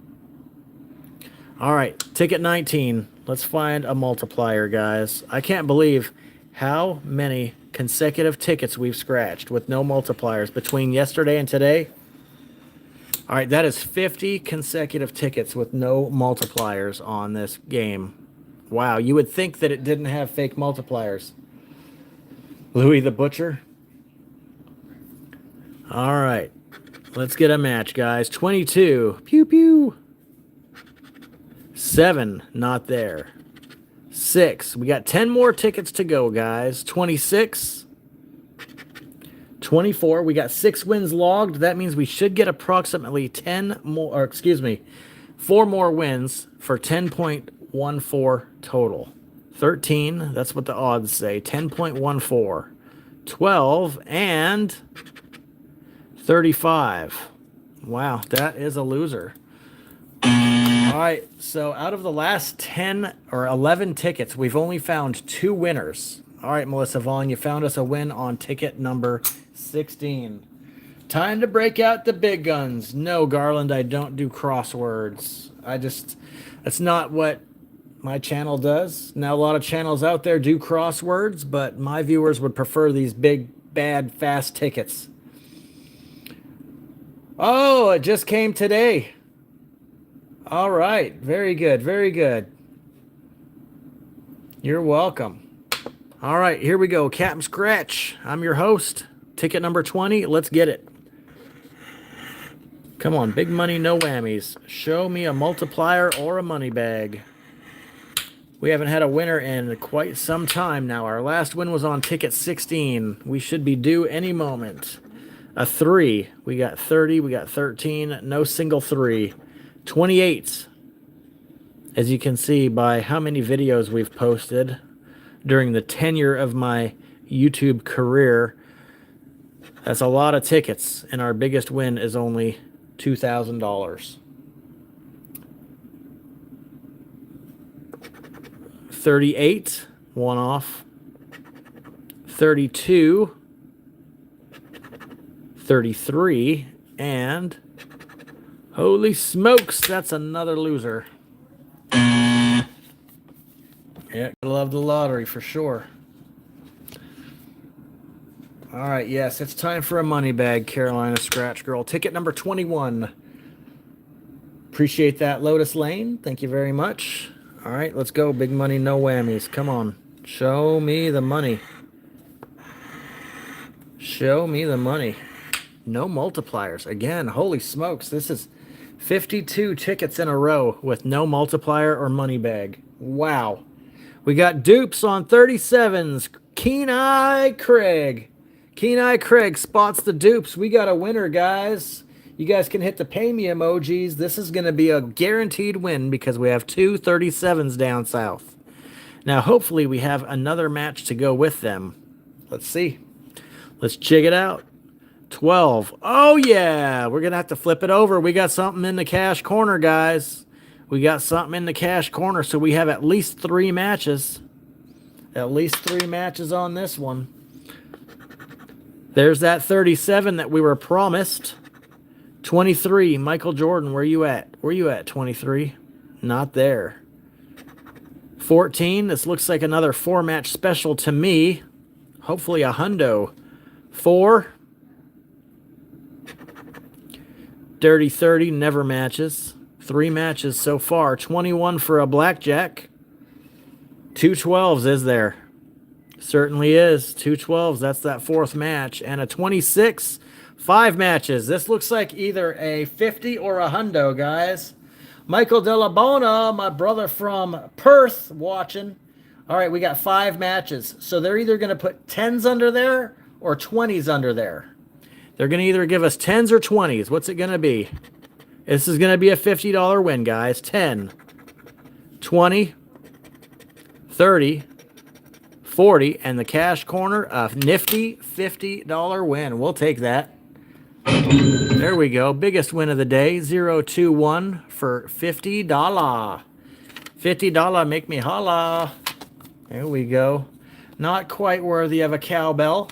Speaker 1: All right, ticket 19. Let's find a multiplier, guys. I can't believe how many consecutive tickets we've scratched with no multipliers between yesterday and today. All right, that is 50 consecutive tickets with no multipliers on this game. Wow, you would think that it didn't have fake multipliers. Louis the Butcher. All right, let's get a match, guys. 22. Pew, pew. 7, not there. 6. We got 10 more tickets to go, guys. 26. 24. We got 6 wins logged. That means we should get approximately 10 more, or excuse me, 4 more wins for 10.14 total. 13. That's what the odds say. 10.14. 12 and 35. Wow, that is a loser. All right, so out of the last 10 or 11 tickets, we've only found 2 winners. All right, Melissa Vaughn, you found us a win on ticket number 16. Time to break out the big guns. No, Garland, I don't do crosswords. That's not what my channel does. Now, a lot of channels out there do crosswords, but my viewers would prefer these big, bad, fast tickets. Oh, it just came today. All right. Very good. Very good. You're welcome. All right. Here we go. Captain Scratch. I'm your host. Ticket number 20. Let's get it. Come on. Big money, no whammies. Show me a multiplier or a money bag. We haven't had a winner in quite some time now. Our last win was on ticket 16. We should be due any moment. A 3. We got 30. We got 13. No single 3. 28. As you can see by how many videos we've posted during the tenure of my YouTube career, that's a lot of tickets, and our biggest win is only $2,000. 38, one off. 32, 33, and holy smokes, that's another loser. Yeah, I love the lottery for sure. All right, yes, it's time for a money bag, Carolina Scratch Girl. Ticket number 21. Appreciate that, Lotus Lane. Thank you very much. All right, let's go. Big money, no whammies. Come on. Show me the money. Show me the money. No multipliers. Again, holy smokes. This is 52 tickets in a row with no multiplier or money bag. Wow. We got dupes on 37s. Keen Eye Craig. Keen Eye Craig spots the dupes. We got a winner, guys. You guys can hit the pay me emojis. This is going to be a guaranteed win because we have 2 37s down south. Now, hopefully, we have another match to go with them. Let's see. Let's check it out. 12. Oh, yeah. We're going to have to flip it over. We got something in the cash corner, guys. We got something in the cash corner, so we have at least 3 matches. At least 3 matches on this one. There's that 37 that we were promised. 23, Michael Jordan, where you at? Where you at, 23? Not there. 14, this looks like another 4-match special to me. Hopefully a hundo. 4. Dirty 30, never matches. 3 matches so far. 21 for a blackjack. 2 12s, is there? Certainly is. 2 12s, that's that 4th match. And a 26, 5 matches. This looks like either a 50 or a hundo, guys. Michael De La Bona, my brother from Perth, watching. All right, we got 5 matches. So they're either going to put 10s under there or 20s under there. They're going to either give us 10s or 20s. What's it going to be? This is going to be a $50 win, guys. 10, 20, 30, 40, and the cash corner, a nifty $50 win. We'll take that. There we go. Biggest win of the day, 021 for $50. $50, make me holla. There we go. Not quite worthy of a cowbell,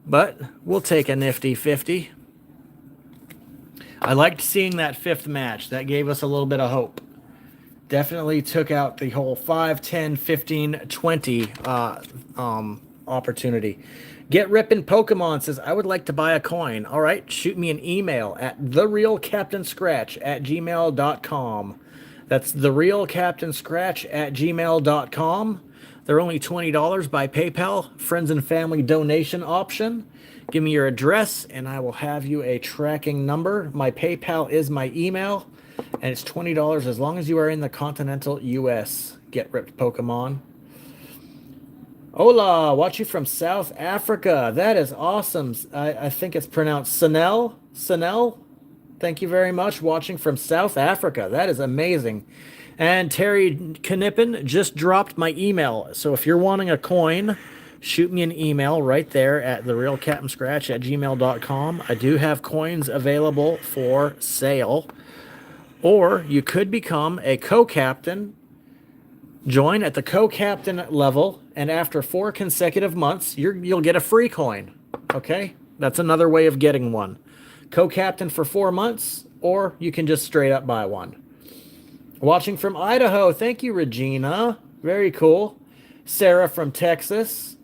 Speaker 1: but we'll take a nifty 50. I liked seeing that 5th match. That gave us a little bit of hope. Definitely took out the whole 5, 10, 15, 20 opportunity. Get Rippin' Pokemon says, I would like to buy a coin. All right, shoot me an email at therealcaptainscratch@gmail.com. That's therealcaptainscratch@gmail.com. They're only $20 by PayPal, friends and family donation option. Give me your address, and I will have you a tracking number. My PayPal is my email, and it's $20 as long as you are in the continental U.S. Get Ripped Pokemon. Hola, watch you from South Africa. That is awesome. I think it's pronounced Sanel. Sanel, thank you very much. Watching from South Africa. That is amazing. And Terry Knippen just dropped my email. So if you're wanting a coin, shoot me an email right there at therealcaptainscratch@gmail.com. I do have coins available for sale. Or you could become a co-captain, join at the co-captain level, and after 4 consecutive months, you'll get a free coin. Okay? That's another way of getting one. Co-captain for 4 months, or you can just straight up buy one. Watching from Idaho. Thank you, Regina. Very cool. Sarah from Texas.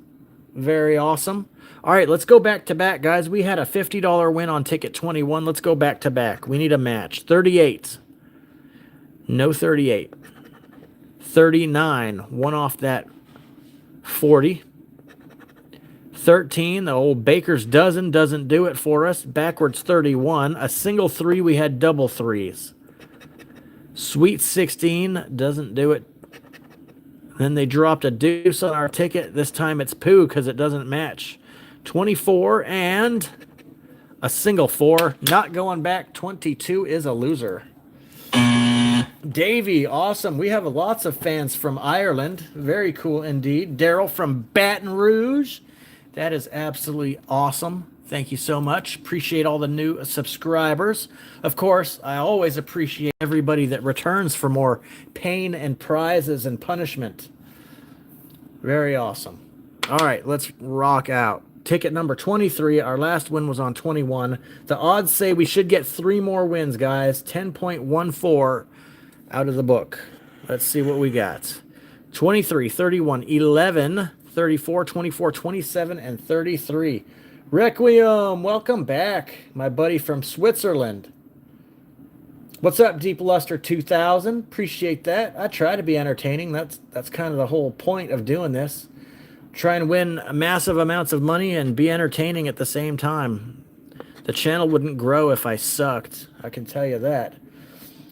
Speaker 1: Very awesome. All right, let's go back to back, guys. We had a $50 win on ticket 21. Let's go back to back. We need a match. 38. No 38. 39. One off that 40. 13. The old baker's dozen doesn't do it for us. Backwards 31. A single 3. We had double 3s. Sweet 16 doesn't do it. Then they dropped a deuce on our ticket. This time it's poo because it doesn't match. 24 and a single 4. Not going back. 22 is a loser. Davey, awesome. We have lots of fans from Ireland. Very cool indeed. Daryl from Baton Rouge. That is absolutely awesome. Thank you so much. Appreciate all the new subscribers. Of course, I always appreciate everybody that returns for more pain and prizes and punishment. Very awesome. All right, let's rock out. Ticket number 23. Our last win was on 21. The odds say we should get 3 more wins, guys. 10.14 out of the book. Let's see what we got. 23, 31, 11, 34, 24, 27, and 33. Requiem, welcome back, my buddy from Switzerland. What's up, Deep Luster 2000? Appreciate that. I try to be entertaining. That's kind of the whole point of doing this. Try and win massive amounts of money and be entertaining at the same time. The channel wouldn't grow if I sucked. I can tell you that.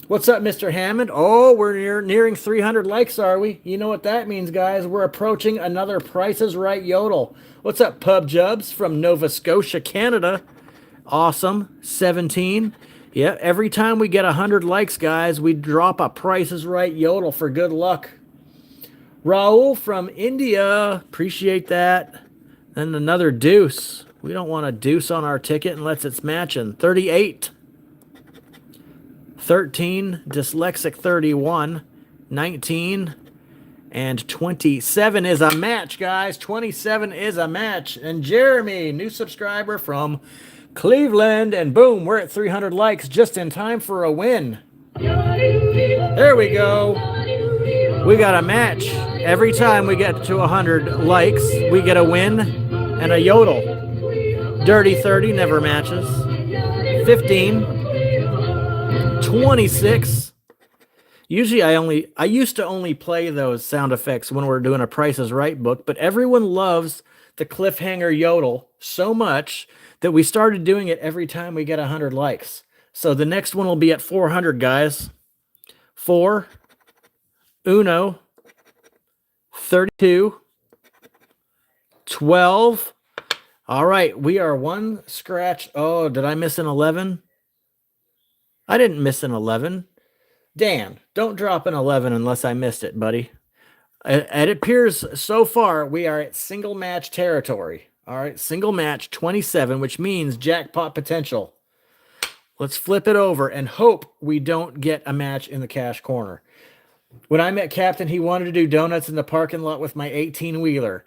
Speaker 1: What's up, Mr. Hammond? Oh, we're nearing 300 likes, are we? You know what that means, guys. We're approaching another Price is Right yodel. What's up, Pub Jubs from Nova Scotia, Canada? Awesome. 17. Yeah, every time we get 100 likes, guys, we drop a Price is Right yodel for good luck. Raul from India. Appreciate that. Then another deuce. We don't want a deuce on our ticket unless it's matching. 38. 13. Dyslexic 31. 19. And 27 is a match, guys. 27 is a match. And Jeremy, new subscriber from Cleveland. And boom, we're at 300 likes just in time for a win. There we go. We got a match. Every time we get to 100 likes, we get a win and a yodel. Dirty 30 never matches. 15. 26. Usually I used to only play those sound effects when we're doing a Price is Right book, but everyone loves the cliffhanger yodel so much that we started doing it every time we get 100 likes. So the next one will be at 400, guys. 4, uno, 32, 12. All right, we are one scratch. Oh, did I miss an 11? I didn't miss an 11. Dan, don't drop an 11 unless I missed it, buddy. It appears so far we are at single match territory. All right, single match 27, which means jackpot potential. Let's flip it over and hope we don't get a match in the cash corner. When I met Captain, he wanted to do donuts in the parking lot with my 18-wheeler.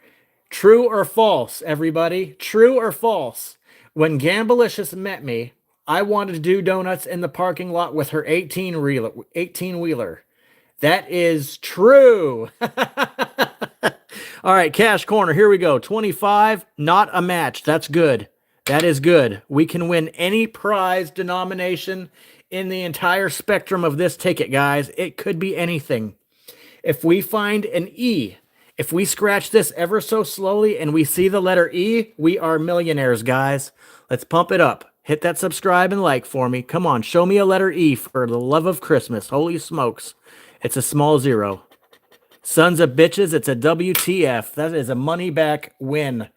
Speaker 1: True or false, everybody? True or false? When Gamblicious met me, I wanted to do donuts in the parking lot with her 18-wheeler. That is true. All right, cash corner. Here we go. 25, not a match. That's good. That is good. We can win any prize denomination in the entire spectrum of this ticket, guys. It could be anything. If we find an E, if we scratch this ever so slowly and we see the letter E, we are millionaires, guys. Let's pump it up. Hit that subscribe and like for me. Come on, show me a letter E for the love of Christmas. Holy smokes. It's a small 0. Sons of bitches, it's a WTF. That is a money back win.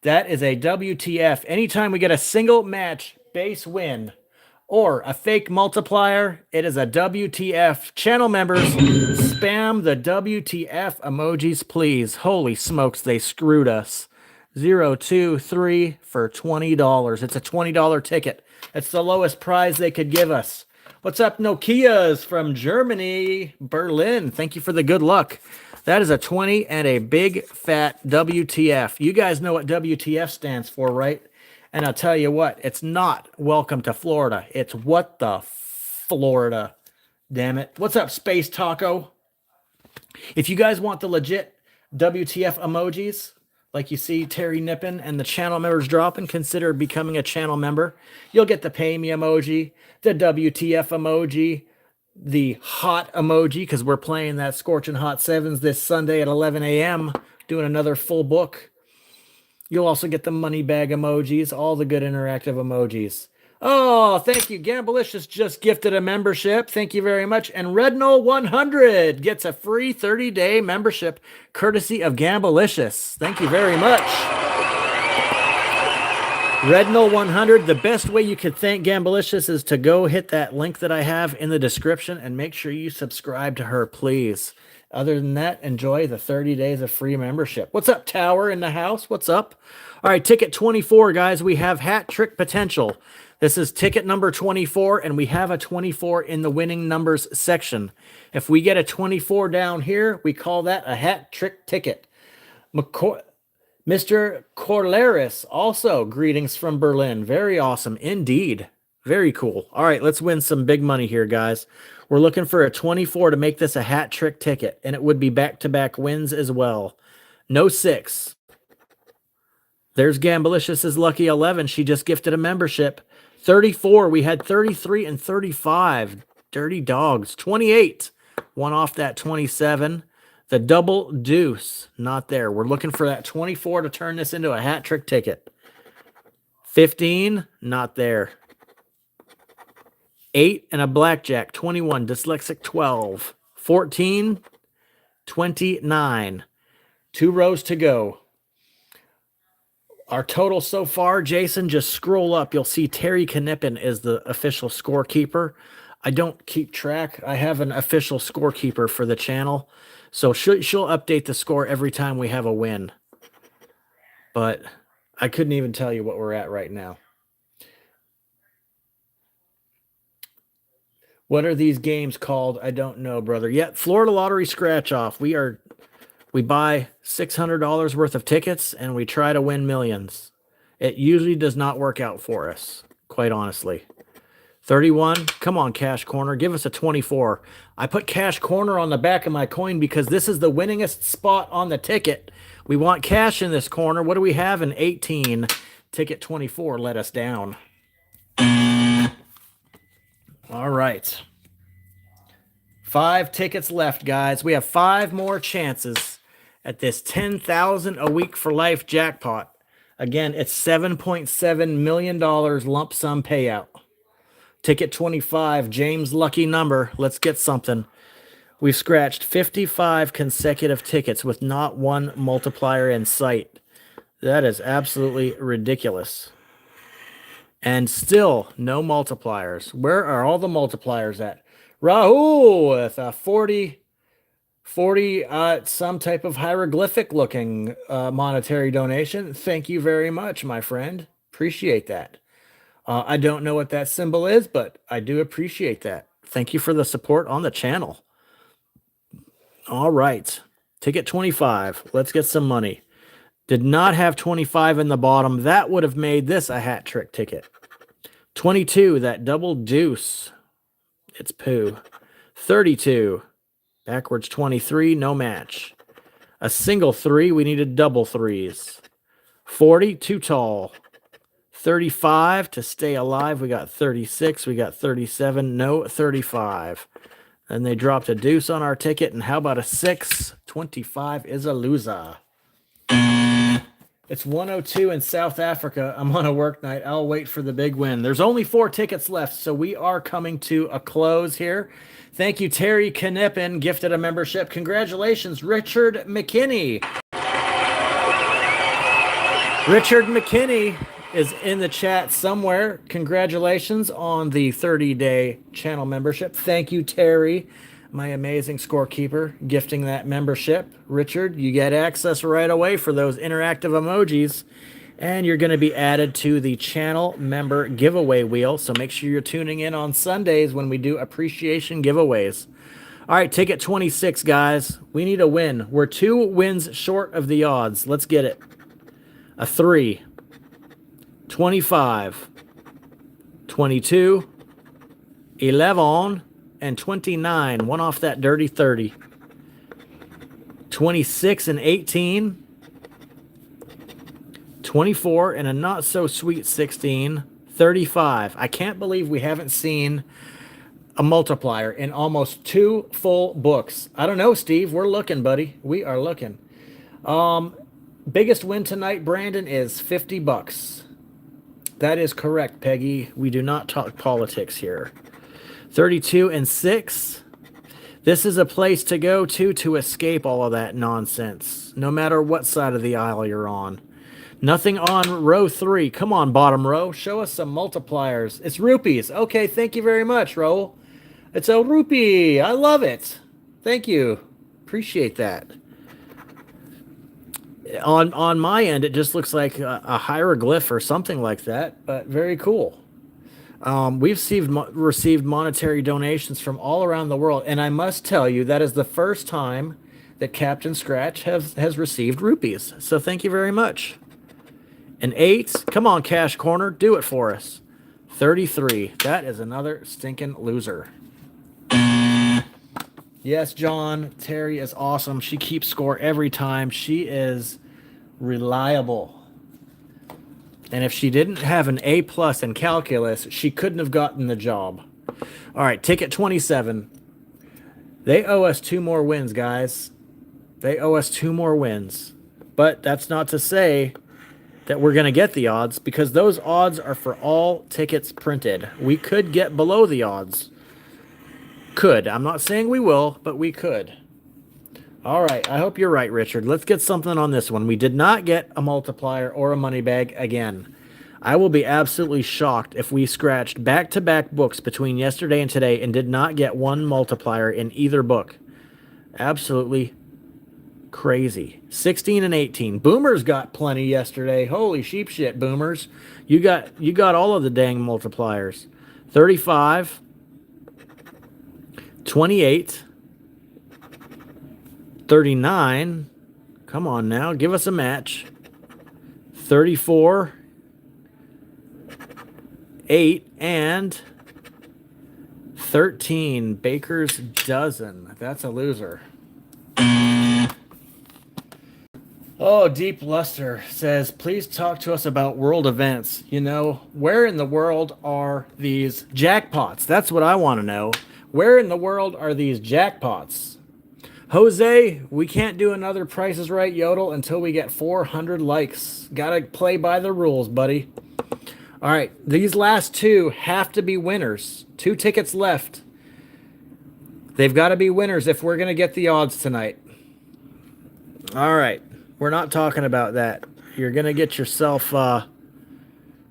Speaker 1: That is a WTF. Anytime we get a single match base win or a fake multiplier, it is a WTF. Channel members, spam the WTF emojis, please. Holy smokes, they screwed us. 0, 2, 3 for $20. It's a $20 ticket. That's the lowest prize they could give us. What's up, Nokias from Germany, Berlin? Thank you for the good luck. That is a 20 and a big fat WTF. You guys know what WTF stands for, right? And I'll tell you what, it's not welcome to Florida. It's what the Florida. Damn it. What's up, Space Taco? If you guys want the legit WTF emojis, like you see Terry Nippon and the channel members dropping, consider becoming a channel member. You'll get the pay me emoji, the WTF emoji, the hot emoji, because we're playing that Scorching Hot Sevens this Sunday at 11 a.m., doing another full book. You'll also get the money bag emojis, all the good interactive emojis. Oh, thank you. Gamblicious just gifted a membership. Thank you very much. And Rednol100 gets a free 30-day membership courtesy of Gamblicious. Thank you very much. Rednol100, the best way you could thank Gamblicious is to go hit that link that I have in the description and make sure you subscribe to her, please. Other than that, enjoy the 30 days of free membership. What's up, Tower in the house? What's up? All right, ticket 24, guys. We have hat trick potential. This is ticket number 24, and we have a 24 in the winning numbers section. If we get a 24 down here, we call that a hat trick ticket. Mr. Corleris, also greetings from Berlin. Very awesome indeed. Very cool. All right, let's win some big money here, guys. We're looking for a 24 to make this a hat trick ticket, and it would be back-to-back wins as well. No 6. There's Gamblicious' lucky 11. She just gifted a membership. 34. We had 33 and 35. Dirty dogs. 28. One off that 27. The double deuce. Not there. We're looking for that 24 to turn this into a hat trick ticket. 15. Not there. 8 and a blackjack. 21. Dyslexic 12. 14. 29. 2 rows to go. Our total so far, Jason, just scroll up. You'll see Terry Knippen is the official scorekeeper. I don't keep track. I have an official scorekeeper for the channel. So she'll update the score every time we have a win. But I couldn't even tell you what we're at right now. What are these games called? I don't know, brother. Yeah, Florida Lottery Scratch Off. We buy $600 worth of tickets and we try to win millions. It usually does not work out for us, quite honestly. 31. Come on, Cash Corner. Give us a 24. I put Cash Corner on the back of my coin because this is the winningest spot on the ticket. We want cash in this corner. What do we have? An 18. Ticket 24 let us down. All right. 5 tickets left, guys. We have 5 more chances at this $10,000 a week for life jackpot. Again, it's $7.7 million lump sum payout. Ticket 25, James' lucky number. Let's get something. We've scratched 55 consecutive tickets with not one multiplier in sight. That is absolutely ridiculous. And still no multipliers. Where are all the multipliers at? Rahul with a 40 some type of hieroglyphic looking monetary donation. Thank you very much, my friend. Appreciate that. I don't know what that symbol is, but I do appreciate that. Thank you for the support on the channel. All right. Ticket 25. Let's get some money. Did not have 25 in the bottom. That would have made this a hat trick ticket. 22, that double deuce. It's poo. 32. Backwards 23, no match. A single 3, we needed double 3s. 40, too tall. 35, to stay alive, we got 36, we got 37, no 35. And they dropped a deuce on our ticket, and how about a 6? 25 is a loser. It's 102 in South Africa. I'm on a work night. I'll wait for the big win. There's only 4 tickets left, so we are coming to a close here. Thank you, Terry Knippen, gifted a membership. Congratulations, Richard McKinney. Richard McKinney is in the chat somewhere. Congratulations on the 30-day channel membership. Thank you, Terry, my amazing scorekeeper, gifting that membership. Richard, you get access right away for those interactive emojis. And you're going to be added to the channel member giveaway wheel. So make sure you're tuning in on Sundays when we do appreciation giveaways. All right, ticket 26, guys. We need a win. We're 2 wins short of the odds. Let's get it. A 3, 25, 22, 11, and 29. One off that dirty 30. 26 and 18. 24 and a not so sweet 16. 35. I can't believe we haven't seen a multiplier in almost 2 full books. I don't know, Steve. We're looking, buddy. We are looking. Biggest win tonight, Brandon, is $50. That is correct, Peggy. We do not talk politics here. 32 and 6. This is a place to go to escape all of that nonsense, no matter what side of the aisle you're on. Nothing on row 3. Come on, bottom row. Show us some multipliers. It's rupees. Okay, thank you very much, Raul. It's a rupee. I love it. Thank you. Appreciate that. On my end, it just looks like a hieroglyph or something like that, but very cool. We've received monetary donations from all around the world, and I must tell you, that is the first time that Captain Scratch has received rupees. So thank you very much. An 8. Come on, Cash Corner. Do it for us. 33. That is another stinking loser. Yes, John. Terry is awesome. She keeps score every time. She is reliable. And if she didn't have an A+ in calculus, she couldn't have gotten the job. All right, ticket 27. They owe us 2 more wins, guys. They owe us 2 more wins. But that's not to say that we're going to get the odds, because those odds are for all tickets printed. We could get below the odds. Could. I'm not saying we will, but we could. All right. I hope you're right, Richard. Let's get something on this one. We did not get a multiplier or a money bag again. I will be absolutely shocked if we scratched back-to-back books between yesterday and today and did not get one multiplier in either book. Absolutely crazy. 16 and 18. Boomers got plenty yesterday. Holy sheep shit, Boomers. You got all of the dang multipliers. 35, 28, 39. Come on now, give us a match. 34, 8, and 13. Baker's dozen. That's a loser. Oh, Deep Luster says, please talk to us about world events. You know, where in the world are these jackpots? That's what I want to know. Where in the world are these jackpots? Jose, we can't do another Price is Right Yodel until we get 400 likes. Gotta play by the rules, buddy. All right, these last 2 have to be winners. 2 tickets left. They've got to be winners if we're going to get the odds tonight. All right. We're not talking about that. You're going to get yourself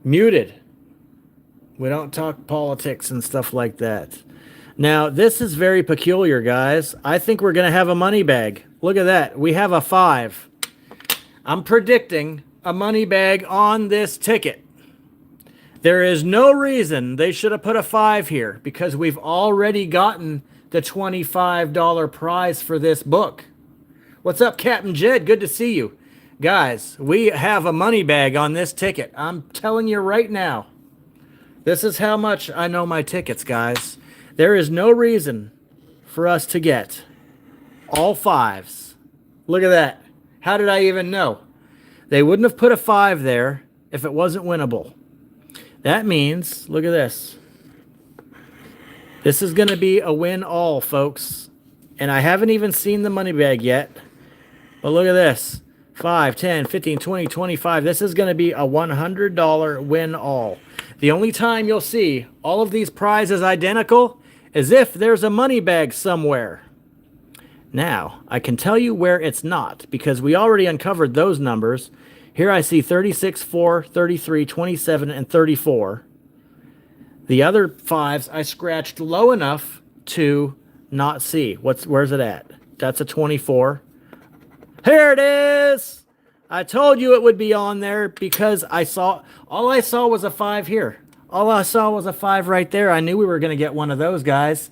Speaker 1: muted. We don't talk politics and stuff like that. Now, this is very peculiar, guys. I think we're going to have a money bag. Look at that. We have a 5. I'm predicting a money bag on this ticket. There is no reason they should have put a 5 here, because we've already gotten the $25 prize for this book. What's up, Captain Jed? Good to see you. Guys, we have a money bag on this ticket. I'm telling you right now. This is how much I know my tickets, guys. There is no reason for us to get all 5s. Look at that. How did I even know? They wouldn't have put a 5 there if it wasn't winnable. That means, look at this. This is going to be a win all, folks. And I haven't even seen the money bag yet. But look at this. 5, 10, 15, 20, 25. This is going to be a $100 win all. The only time you'll see all of these prizes identical is if there's a money bag somewhere. Now, I can tell you where it's not, because we already uncovered those numbers. Here I see 36, 4, 33, 27, and 34. The other 5s I scratched low enough to not see. Where's it at? That's a 24. Here it is! I told you it would be on there because all I saw was a 5 here. All I saw was a 5 right there. I knew we were going to get one of those guys.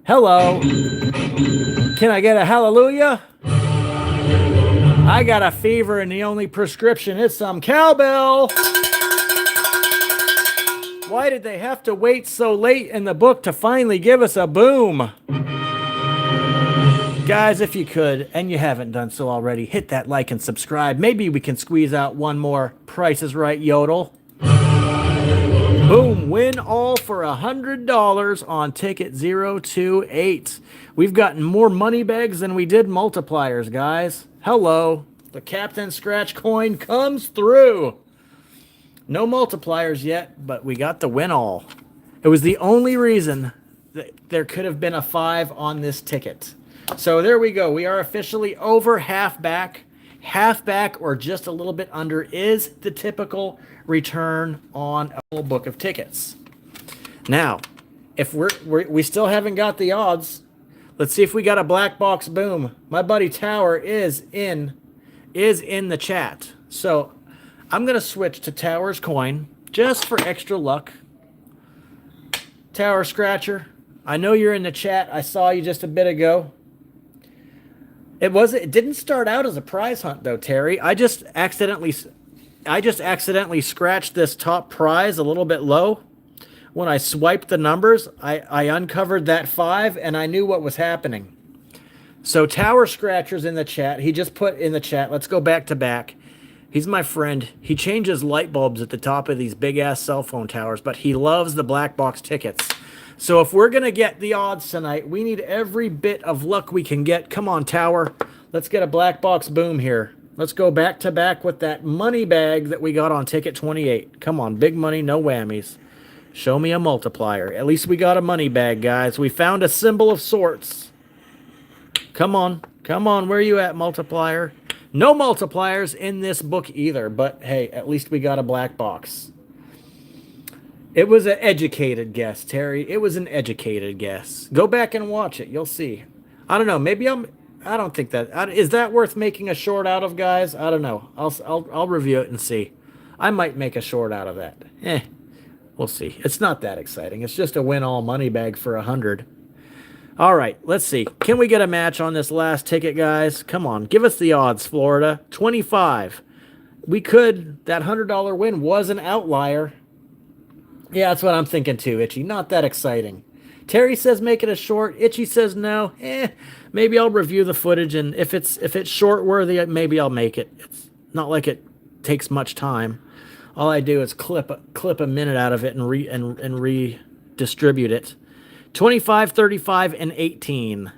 Speaker 1: Hello. Can I get a hallelujah? I got a fever and the only prescription is some cowbell. Why did they have to wait so late in the book to finally give us a boom? Guys, if you could, and you haven't done so already, hit that like and subscribe. Maybe we can squeeze out one more Price is Right yodel. Boom, win all for $100 on ticket 028. We've gotten more money bags than we did multipliers, guys. Hello, the Captain Scratch coin comes through. No multipliers yet, but we got the win all. It was the only reason that there could have been a 5 on this ticket. So there we go. We are officially over half back. Half back or just a little bit under is the typical return on a full book of tickets. Now, if we still haven't got the odds, let's see if we got a black box boom. My buddy Tower is in the chat. So I'm going to switch to Tower's coin just for extra luck. Tower Scratcher, I know you're in the chat. I saw you just a bit ago. It didn't start out as a prize hunt though, Terry. I just accidentally scratched this top prize a little bit low. When I swiped the numbers, I uncovered that 5 and I knew what was happening. So Tower Scratcher's in the chat. He just put in the chat, let's go back to back. He's my friend. He changes light bulbs at the top of these big ass cell phone towers, but he loves the black box tickets. So if we're going to get the odds tonight, we need every bit of luck we can get. Come on, Tower. Let's get a black box boom here. Let's go back to back with that money bag that we got on ticket 28. Come on, big money, no whammies. Show me a multiplier. At least we got a money bag, guys. We found a symbol of sorts. Come on. Come on, where are you at, multiplier? No multipliers in this book either, but hey, at least we got a black box. It was an educated guess, Terry. It was an educated guess. Go back and watch it. You'll see. I don't know. Maybe I don't think that... Is that worth making a short out of, guys? I don't know. I'll review it and see. I might make a short out of that. We'll see. It's not that exciting. It's just a win-all money bag for 100. All right, let's see. Can we get a match on this last ticket, guys? Come on. Give us the odds, Florida. 25. We could. That $100 win was an outlier. Yeah, that's what I'm thinking too, Itchy. Not that exciting. Terry says make it a short. Itchy says no. Maybe I'll review the footage, and if it's short worthy, maybe I'll make it. It's not like it takes much time. All I do is clip a minute out of it and redistribute it. 25, 35, and 18.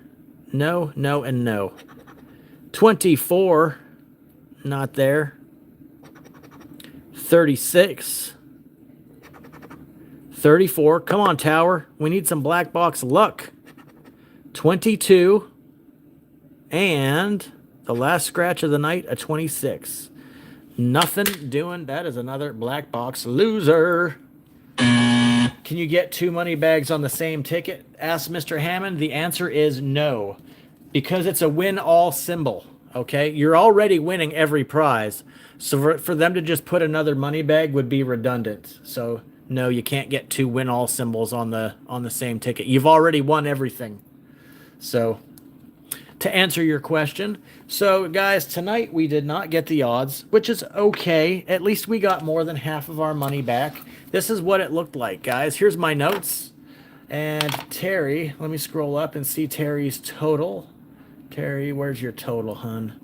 Speaker 1: No, no, and no. 24. Not there. 36. 34. Come on, Tower. We need some black box luck. 22. And the last scratch of the night, a 26. Nothing doing. That is another black box loser. Can you get 2 money bags on the same ticket? Asked Mr. Hammond. The answer is no. Because it's a win-all symbol. Okay? You're already winning every prize. So for them to just put another money bag would be redundant. So... no, you can't get 2 win-all symbols on the same ticket. You've already won everything. So, to answer your question, so guys, tonight we did not get the odds, which is okay. At least we got more than half of our money back. This is what it looked like, guys. Here's my notes. And Terry, let me scroll up and see Terry's total. Terry, where's your total, hun?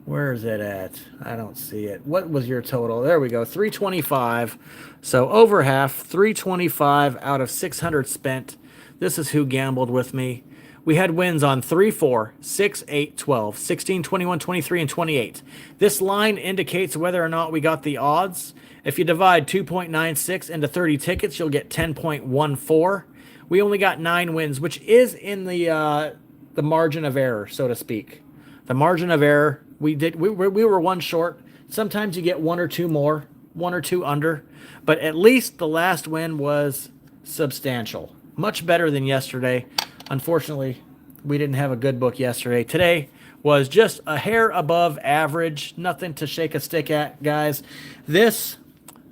Speaker 1: Where is it at? I don't see it. What was your total? There we go, 325. So over half, 325 out of 600 spent. This is who gambled with me. We had wins on 3, 4, 6, 8, 12, 16, 21, 23, and 28. This line indicates whether or not we got the odds. If you divide 2.96 into 30 tickets, you'll get 10.14. We only got 9 wins, which is in the margin of error, so to speak. The margin of error, we were 1 short. Sometimes you get 1 or 2 more, 1 or 2 under, but at least the last win was substantial. Much better than yesterday. Unfortunately, we didn't have a good book yesterday. Today, was just a hair above average. Nothing to shake a stick at, guys. This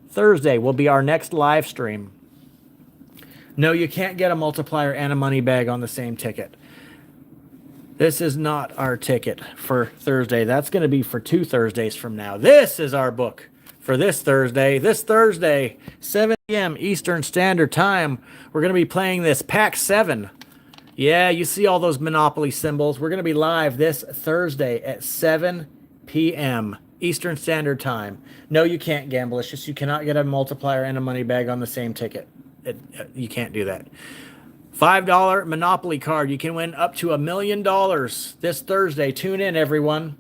Speaker 1: Thursday will be our next live stream. No, you can't get a multiplier and a money bag on the same ticket. This is not our ticket for Thursday. That's going to be for 2 Thursdays from now. This is our book for this Thursday. This Thursday, 7 p.m. Eastern Standard Time, we're going to be playing this Pack 7. Yeah, you see all those Monopoly symbols. We're going to be live this Thursday at 7 p.m. Eastern Standard Time. No, you can't gamble. It's just you cannot get a multiplier and a money bag on the same ticket. You can't do that. $5 Monopoly card. You can win up to $1 million this Thursday. Tune in, everyone.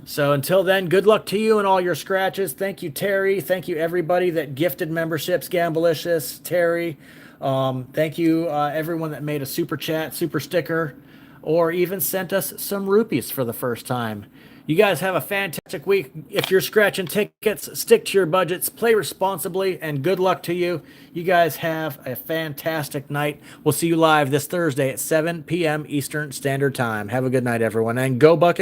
Speaker 1: So until then, good luck to you and all your scratches. Thank you, Terry. Thank you, everybody that gifted memberships. Gamblicious, Terry. Thank you, everyone that made a super chat, super sticker, or even sent us some rupees for the first time. You guys have a fantastic week. If you're scratching tickets, stick to your budgets, play responsibly, and good luck to you. You guys have a fantastic night. We'll see you live this Thursday at 7 p.m. Eastern Standard Time. Have a good night, everyone, and go Buccaneers.